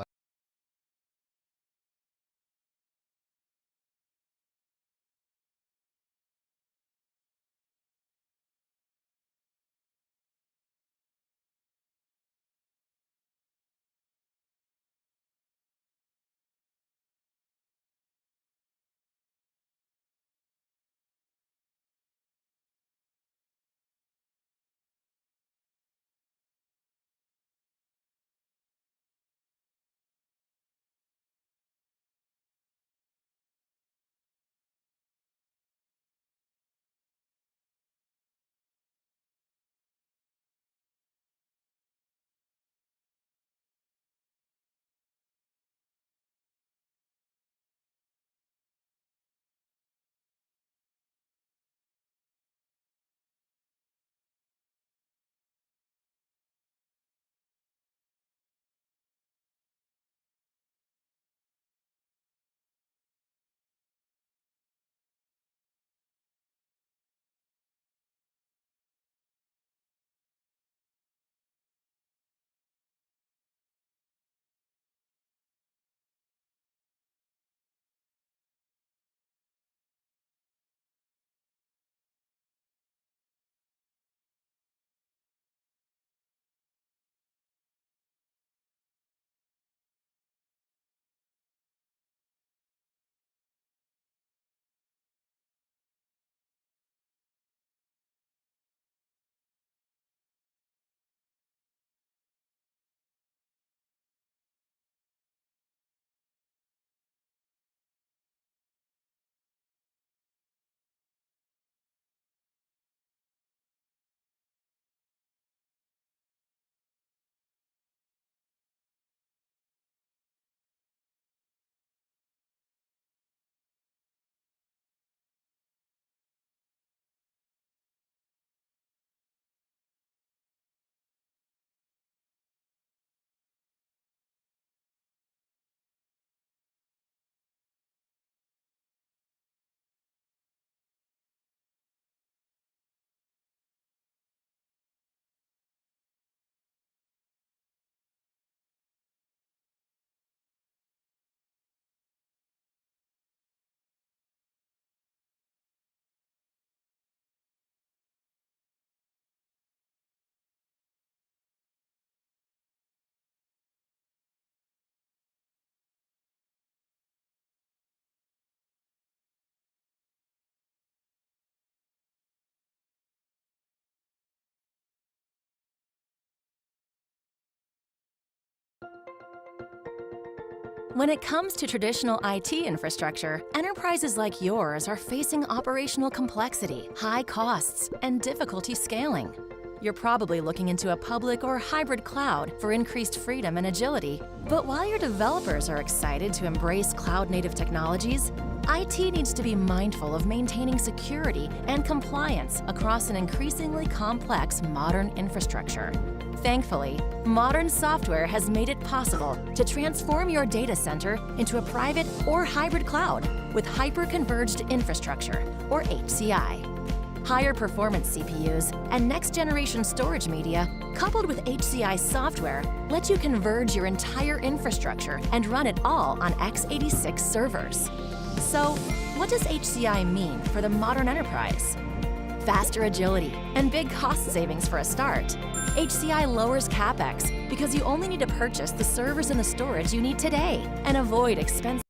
When it comes to traditional IT infrastructure, enterprises like yours are facing operational complexity, high costs, and difficulty scaling. You're probably looking into a public or hybrid cloud for increased freedom and agility. But while your developers are excited to embrace cloud-native technologies, IT needs to be mindful of maintaining security and compliance across an increasingly complex modern infrastructure. Thankfully, modern software has made it possible to transform your data center into a private or hybrid cloud with hyper-converged infrastructure, or HCI. Higher performance CPUs and next-generation storage media, coupled with HCI software, let you converge your entire infrastructure and run it all on x86 servers. So, what does HCI mean for the modern enterprise? Faster agility and big cost savings for a start. HCI lowers CapEx because you only need to purchase the servers and the storage you need today and avoid expensive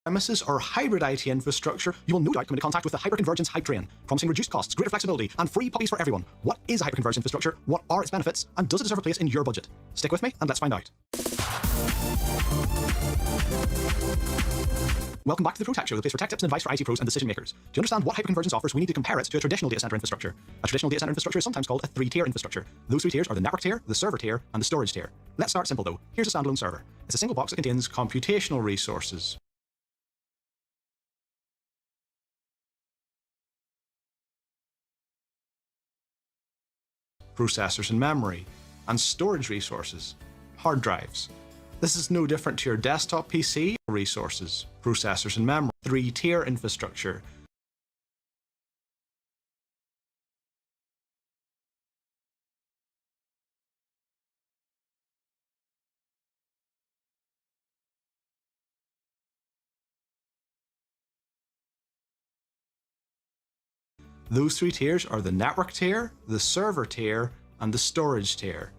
premises or hybrid IT infrastructure, you will no doubt come into contact with the hyperconvergence hype train, promising reduced costs, greater flexibility, and free puppies for everyone. What is a hyperconverged infrastructure? What are its benefits? And does it deserve a place in your budget? Stick with me and let's find out. Welcome back to the Pro Tech Show, the place for tech tips and advice for IT pros and decision makers. To understand what hyperconvergence offers, we need to compare it to a traditional data center infrastructure. A traditional data center infrastructure is sometimes called a three-tier infrastructure. Those three tiers are the network tier, the server tier, and the storage tier. Let's start simple though. Here's a standalone server. It's a single box that contains computational resources, processors and memory, and storage resources, hard drives. This is no different to your desktop PC resources, processors and memory. three-tier infrastructure. Those three tiers are the network tier, the server tier, and the storage tier.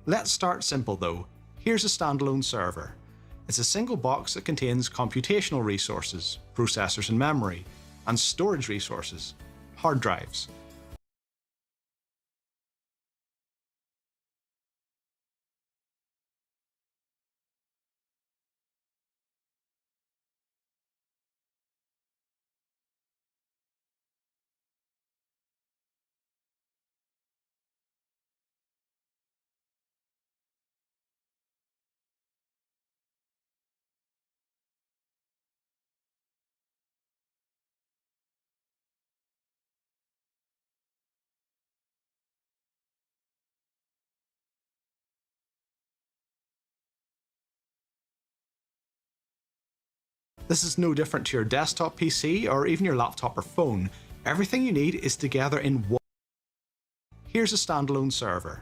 Let's start simple though. Here's a standalone server. It's a single box that contains computational resources, processors and memory, and storage resources, hard drives. This is no different to your desktop PC or even your laptop or phone. Everything you need is together in one. Here's a standalone server.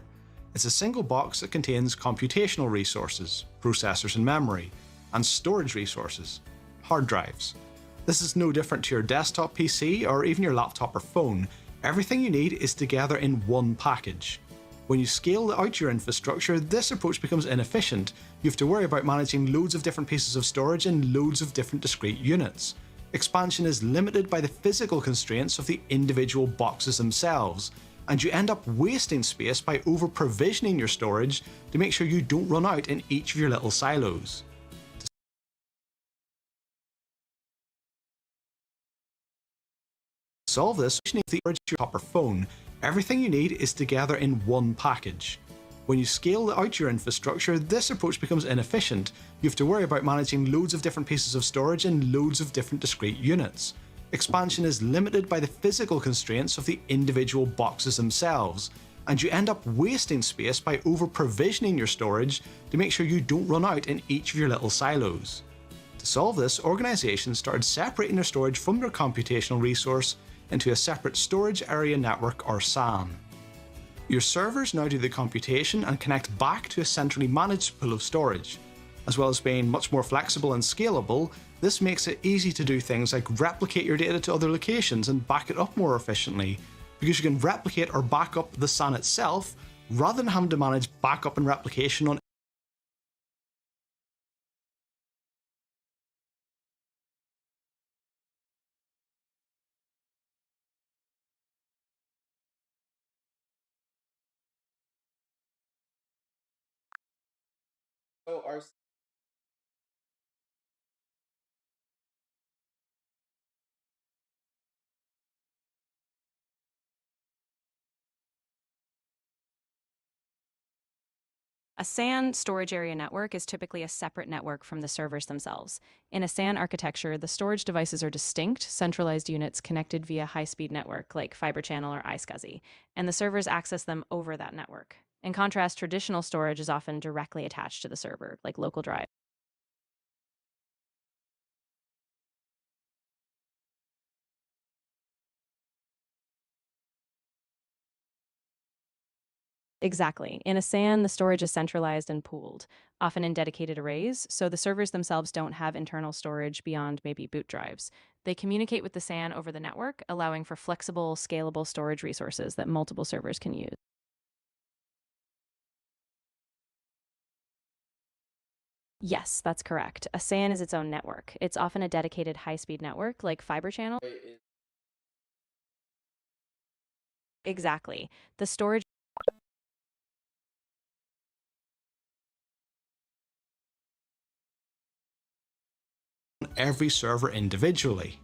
It's a single box that contains computational resources, processors and memory, and storage resources, hard drives. This is no different to your desktop PC or even your laptop or phone. Everything you need is together in one package. When you scale out your infrastructure, this approach becomes inefficient. You have to worry about managing loads of different pieces of storage in loads of different discrete units. Expansion is limited by the physical constraints of the individual boxes themselves, and you end up wasting space by over-provisioning your storage to make sure you don't run out in each of your little silos. To solve this, using the storage to your laptop or phone, everything you need is together in one package. When you scale out your infrastructure, this approach becomes inefficient. You have to worry about managing loads of different pieces of storage in loads of different discrete units. Expansion is limited by the physical constraints of the individual boxes themselves, and you end up wasting space by over-provisioning your storage to make sure you don't run out in each of your little silos. To solve this, organizations started separating their storage from their computational resource into a separate storage area network or SAN. Your servers now do the computation and connect back to a centrally managed pool of storage. As well as being much more flexible and scalable, this makes it easy to do things like replicate your data to other locations and back it up more efficiently, because you can replicate or back up the SAN itself rather than having to manage backup and replication on So our A SAN storage area network is typically a separate network from the servers themselves. In a SAN architecture, the storage devices are distinct, centralized units connected via high-speed network like Fibre Channel or iSCSI, and the servers access them over that network. In contrast, traditional storage is often directly attached to the server, like local drive. Exactly. In a SAN, the storage is centralized and pooled, often in dedicated arrays, so the servers themselves don't have internal storage beyond maybe boot drives. They communicate with the SAN over the network, allowing for flexible, scalable storage resources that multiple servers can use. Yes, that's correct. A SAN is its own network. It's often a dedicated high-speed network like Fibre Channel. Exactly. The storage every server individually.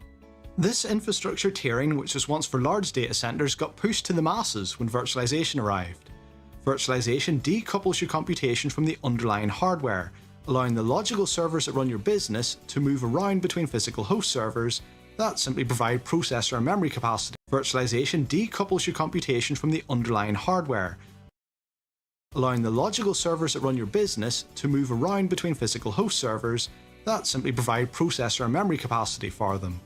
This infrastructure tiering, which was once for large data centers, got pushed to the masses when virtualization arrived. Virtualization decouples your computation from the underlying hardware, allowing the logical servers that run your business to move around between physical host servers that simply provide processor and memory capacity. Virtualization decouples your computation from the underlying hardware, allowing the logical servers that run your business to move around between physical host servers that simply provide processor and memory capacity for them.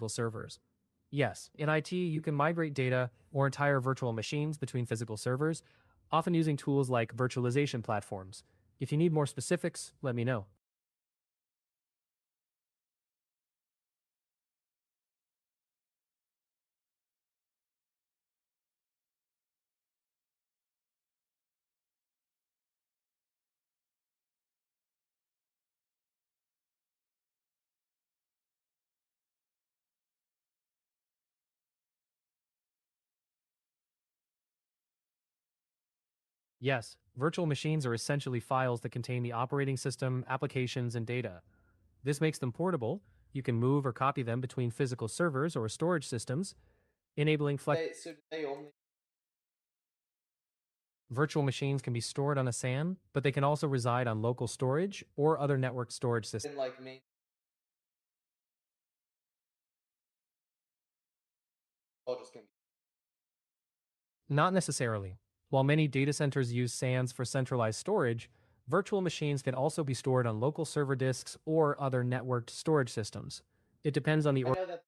Servers. Yes, in IT, you can migrate data or entire virtual machines between physical servers, often using tools like virtualization platforms. If you need more specifics, let me know. Yes, virtual machines are essentially files that contain the operating system, applications, and data. This makes them portable. You can move or copy them between physical servers or storage systems, enabling So they only Virtual machines can be stored on a SAN, but they can also reside on local storage or other network storage systems. in like main. All just gonna Not necessarily. While many data centers use SANs for centralized storage, virtual machines can also be stored on local server disks or other networked storage systems. It depends on the I know that.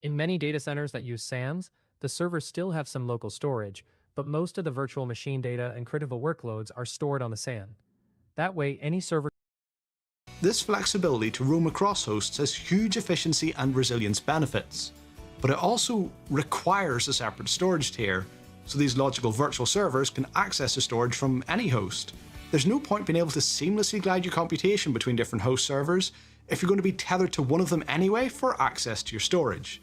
In many data centers that use SANs, the servers still have some local storage, but most of the virtual machine data and critical workloads are stored on the SAN. That way, any server. This flexibility to roam across hosts has huge efficiency and resilience benefits, but it also requires a separate storage tier, so these logical virtual servers can access the storage from any host. There's no point being able to seamlessly glide your computation between different host servers if you're going to be tethered to one of them anyway for access to your storage.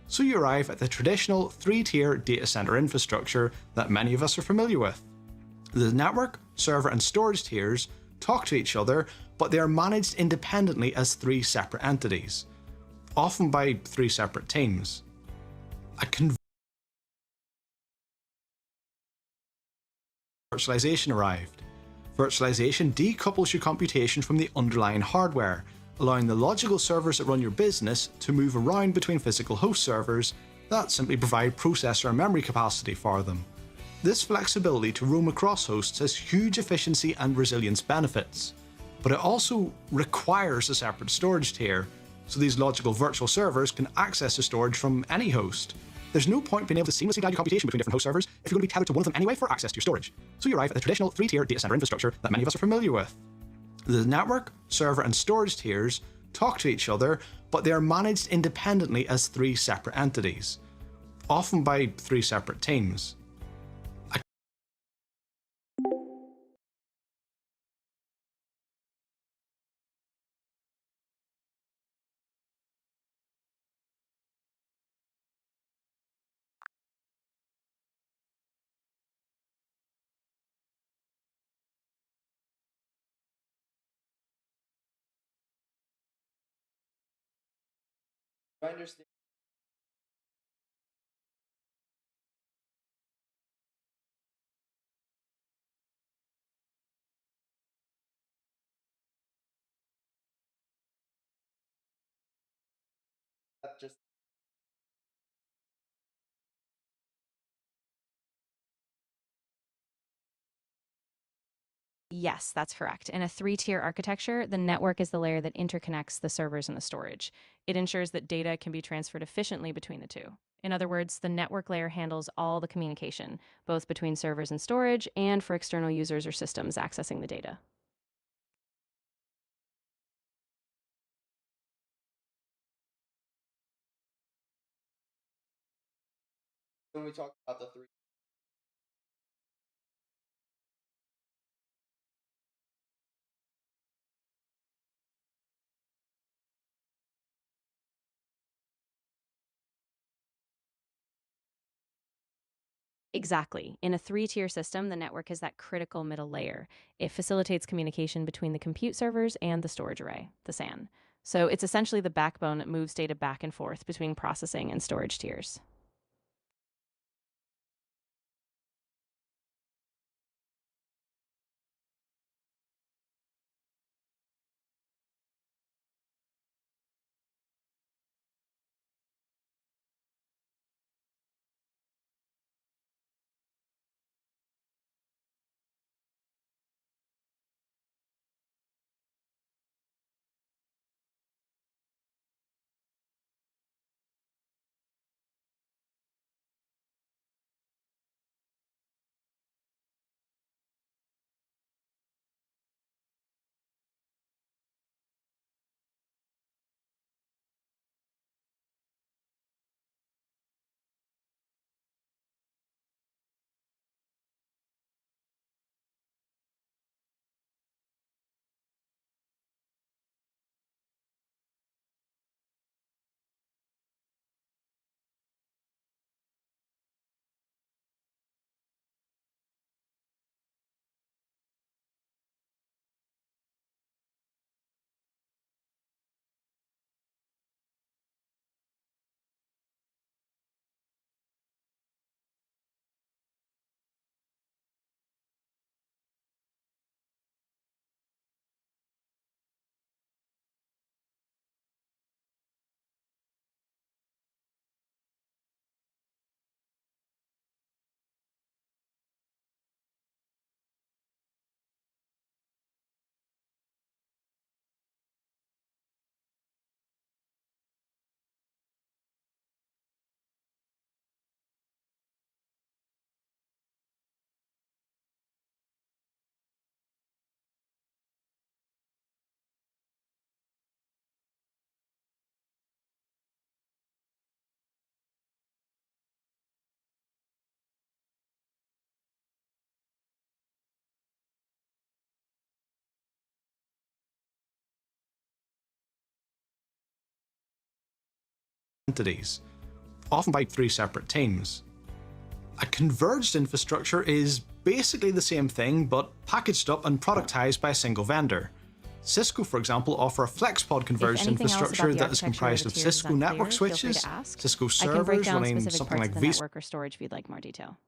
So you arrive at the traditional 3-tier data center infrastructure that many of us are familiar with. The network, server, and storage tiers talk to each other, but they are managed independently as 3 separate entities, often by 3 separate teams. Virtualization arrived. Virtualization decouples your computation from the underlying hardware, allowing the logical servers that run your business to move around between physical host servers that simply provide processor and memory capacity for them. This flexibility to roam across hosts has huge efficiency and resilience benefits, but it also requires a separate storage tier, so these logical virtual servers can access the storage from any host. There's no point being able to seamlessly guide your computation between different host servers if you're going to be tethered to one of them anyway for access to your storage. So you arrive at the traditional 3-tier data center infrastructure that many of us are familiar with. The network, server, and storage tiers talk to each other, but they are managed independently as 3 separate entities, often by 3 separate teams. I understand. That just Yes, that's correct. In a three-tier architecture, the network is the layer that interconnects the servers and the storage. It ensures that data can be transferred efficiently between the two. In other words, the network layer handles all the communication, both between servers and storage and for external users or systems accessing the data. When we talk about the three. Exactly. In a three-tier system, the network is that critical middle layer. It facilitates communication between the compute servers and the storage array, the SAN. So it's essentially the backbone that moves data back and forth between processing and storage tiers. Entities, often by three separate teams. A converged infrastructure is basically the same thing, but packaged up and productized by a single vendor. Cisco, for example, offer a FlexPod converged infrastructure that is comprised of Cisco network switches, Cisco I can break servers down running specific something parts like of the vSphere. network or storage if you'd like more detail.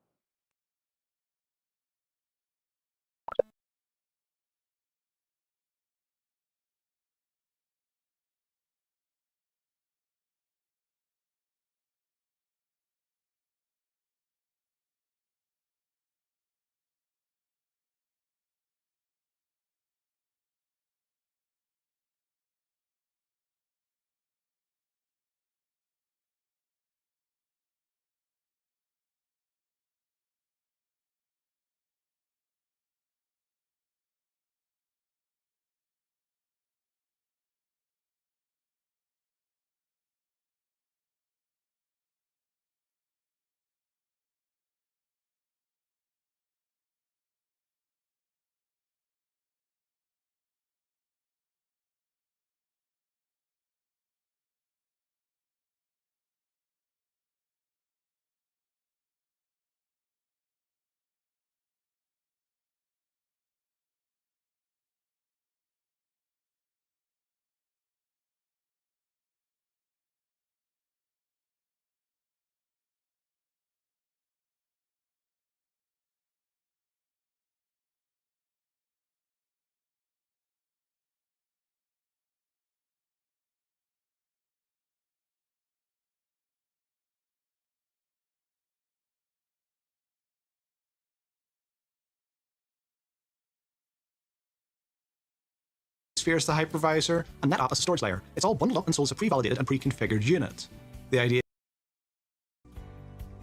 vSphere as the hypervisor, and NetApp as a storage layer. It's all bundled up and sold as a pre-validated and pre-configured unit. The idea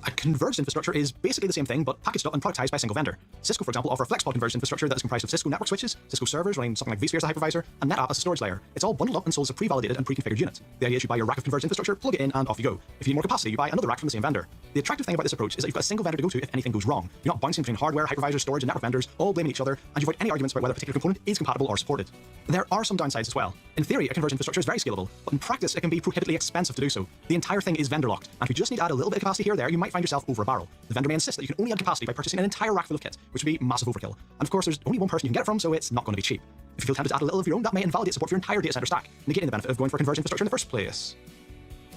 a converged infrastructure is basically the same thing, but packaged up and productized by a single vendor. Cisco, for example, offer a FlexPod converged infrastructure that is comprised of Cisco network switches, Cisco servers running something like vSphere as a hypervisor, and NetApp as a storage layer. It's all bundled up and sold as a pre-validated and pre-configured unit. The idea is you buy your rack of converged infrastructure, plug it in, and off you go. If you need more capacity, you buy another rack from the same vendor. The attractive thing about this approach is that you've got a single vendor to go to if anything goes wrong. You're not bouncing between hardware, hypervisors, storage, and network vendors, all blaming each other, and you avoid any arguments about whether a particular component is compatible or supported. There are some downsides as well. In theory, a converged infrastructure is very scalable, but in practice, it can be prohibitively expensive to do so. The entire thing is vendor locked, and if you just need to add a little bit of capacity here or there, you might find yourself over a barrel. The vendor may insist that you can only add capacity by purchasing an entire rack full of kit, which would be massive overkill. And of course, there's only one person you can get it from, so it's not going to be cheap. If you feel tempted to add a little of your own, that may invalidate support for your entire data center stack, negating the benefit of going for converged infrastructure in the first place.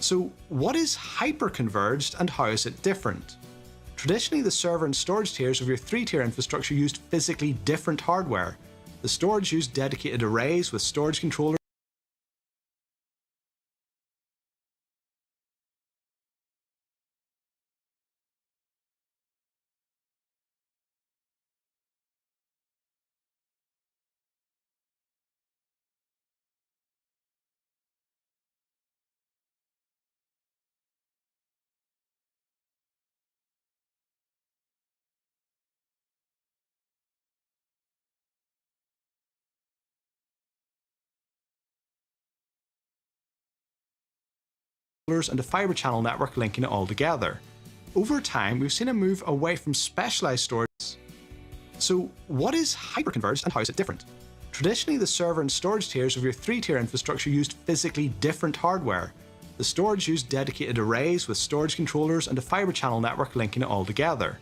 So what is hyper-converged and how is it different? Traditionally, the server and storage tiers of your 3-tier infrastructure used physically different hardware. The storage used dedicated arrays with storage controllers and a fiber channel network linking it all together. Over time, we've seen a move away from specialized storage. So what is hyperconverged and how is it different? Traditionally, the server and storage tiers of your 3-tier infrastructure used physically different hardware. The storage used dedicated arrays with storage controllers and a fiber channel network linking it all together.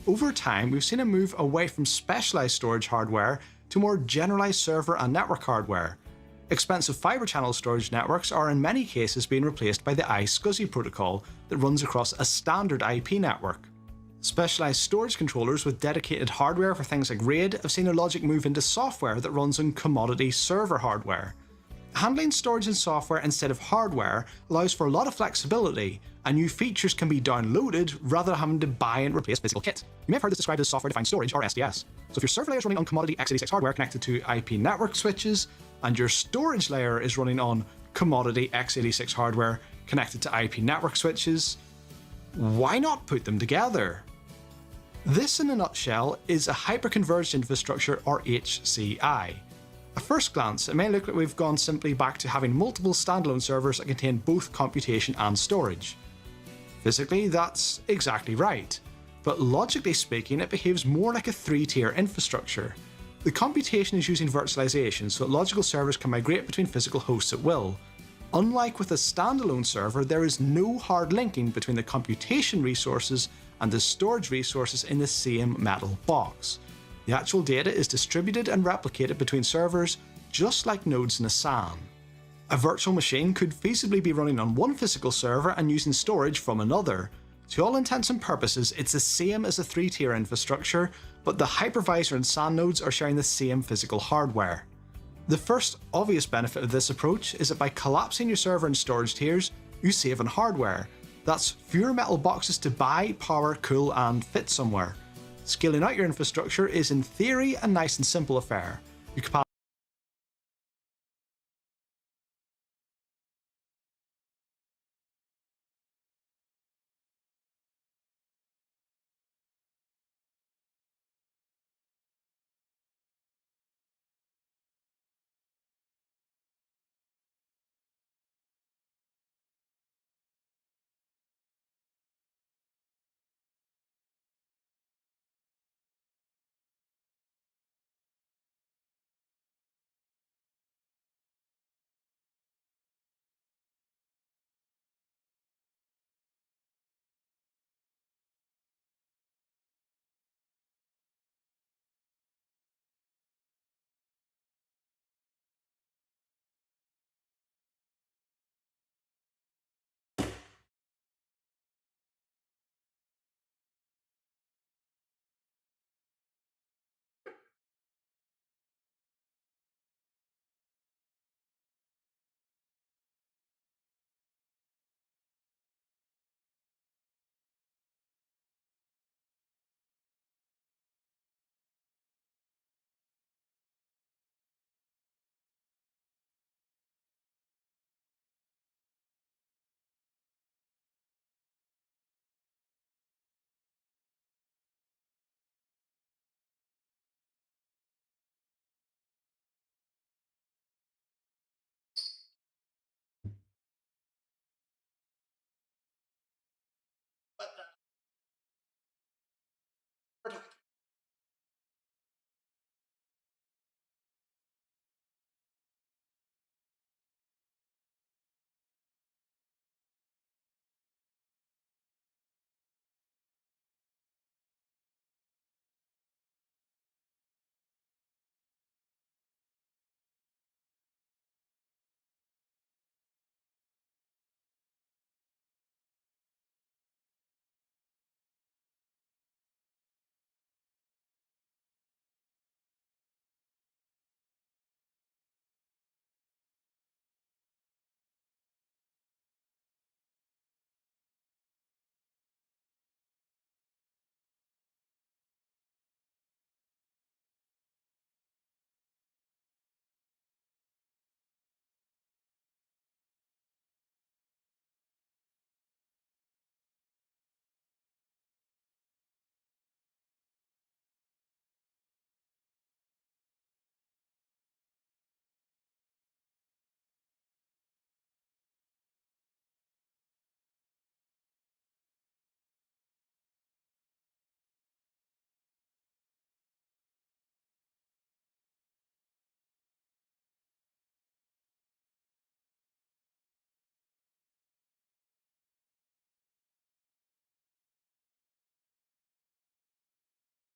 Over time, we've seen a move away from specialized storage hardware to more generalized server and network hardware. Expensive fiber channel storage networks are in many cases being replaced by the iSCSI protocol that runs across a standard IP network. Specialized storage controllers with dedicated hardware for things like RAID have seen their logic move into software that runs on commodity server hardware. Handling storage in software instead of hardware allows for a lot of flexibility, and new features can be downloaded rather than having to buy and replace physical kit. You may have heard this described as software-defined storage, or SDS. So if your server layer is running on commodity x86 hardware connected to IP network switches, and your storage layer is running on commodity x86 hardware connected to IP network switches, why not put them together? This, in a nutshell, is a hyperconverged infrastructure, or HCI. At first glance, it may look like we've gone simply back to having multiple standalone servers that contain both computation and storage. Physically, that's exactly right, but logically speaking, it behaves more like a 3-tier infrastructure. The computation is using virtualization, so that logical servers can migrate between physical hosts at will. Unlike with a standalone server, there is no hard linking between the computation resources and the storage resources in the same metal box. The actual data is distributed and replicated between servers, just like nodes in a SAN. A virtual machine could feasibly be running on one physical server and using storage from another. To all intents and purposes, it's the same as a 3-tier infrastructure, but the hypervisor and SAN nodes are sharing the same physical hardware. The first obvious benefit of this approach is that by collapsing your server and storage tiers, you save on hardware. That's fewer metal boxes to buy, power, cool, and fit somewhere. Scaling out your infrastructure is in theory a nice and simple affair. Your capacity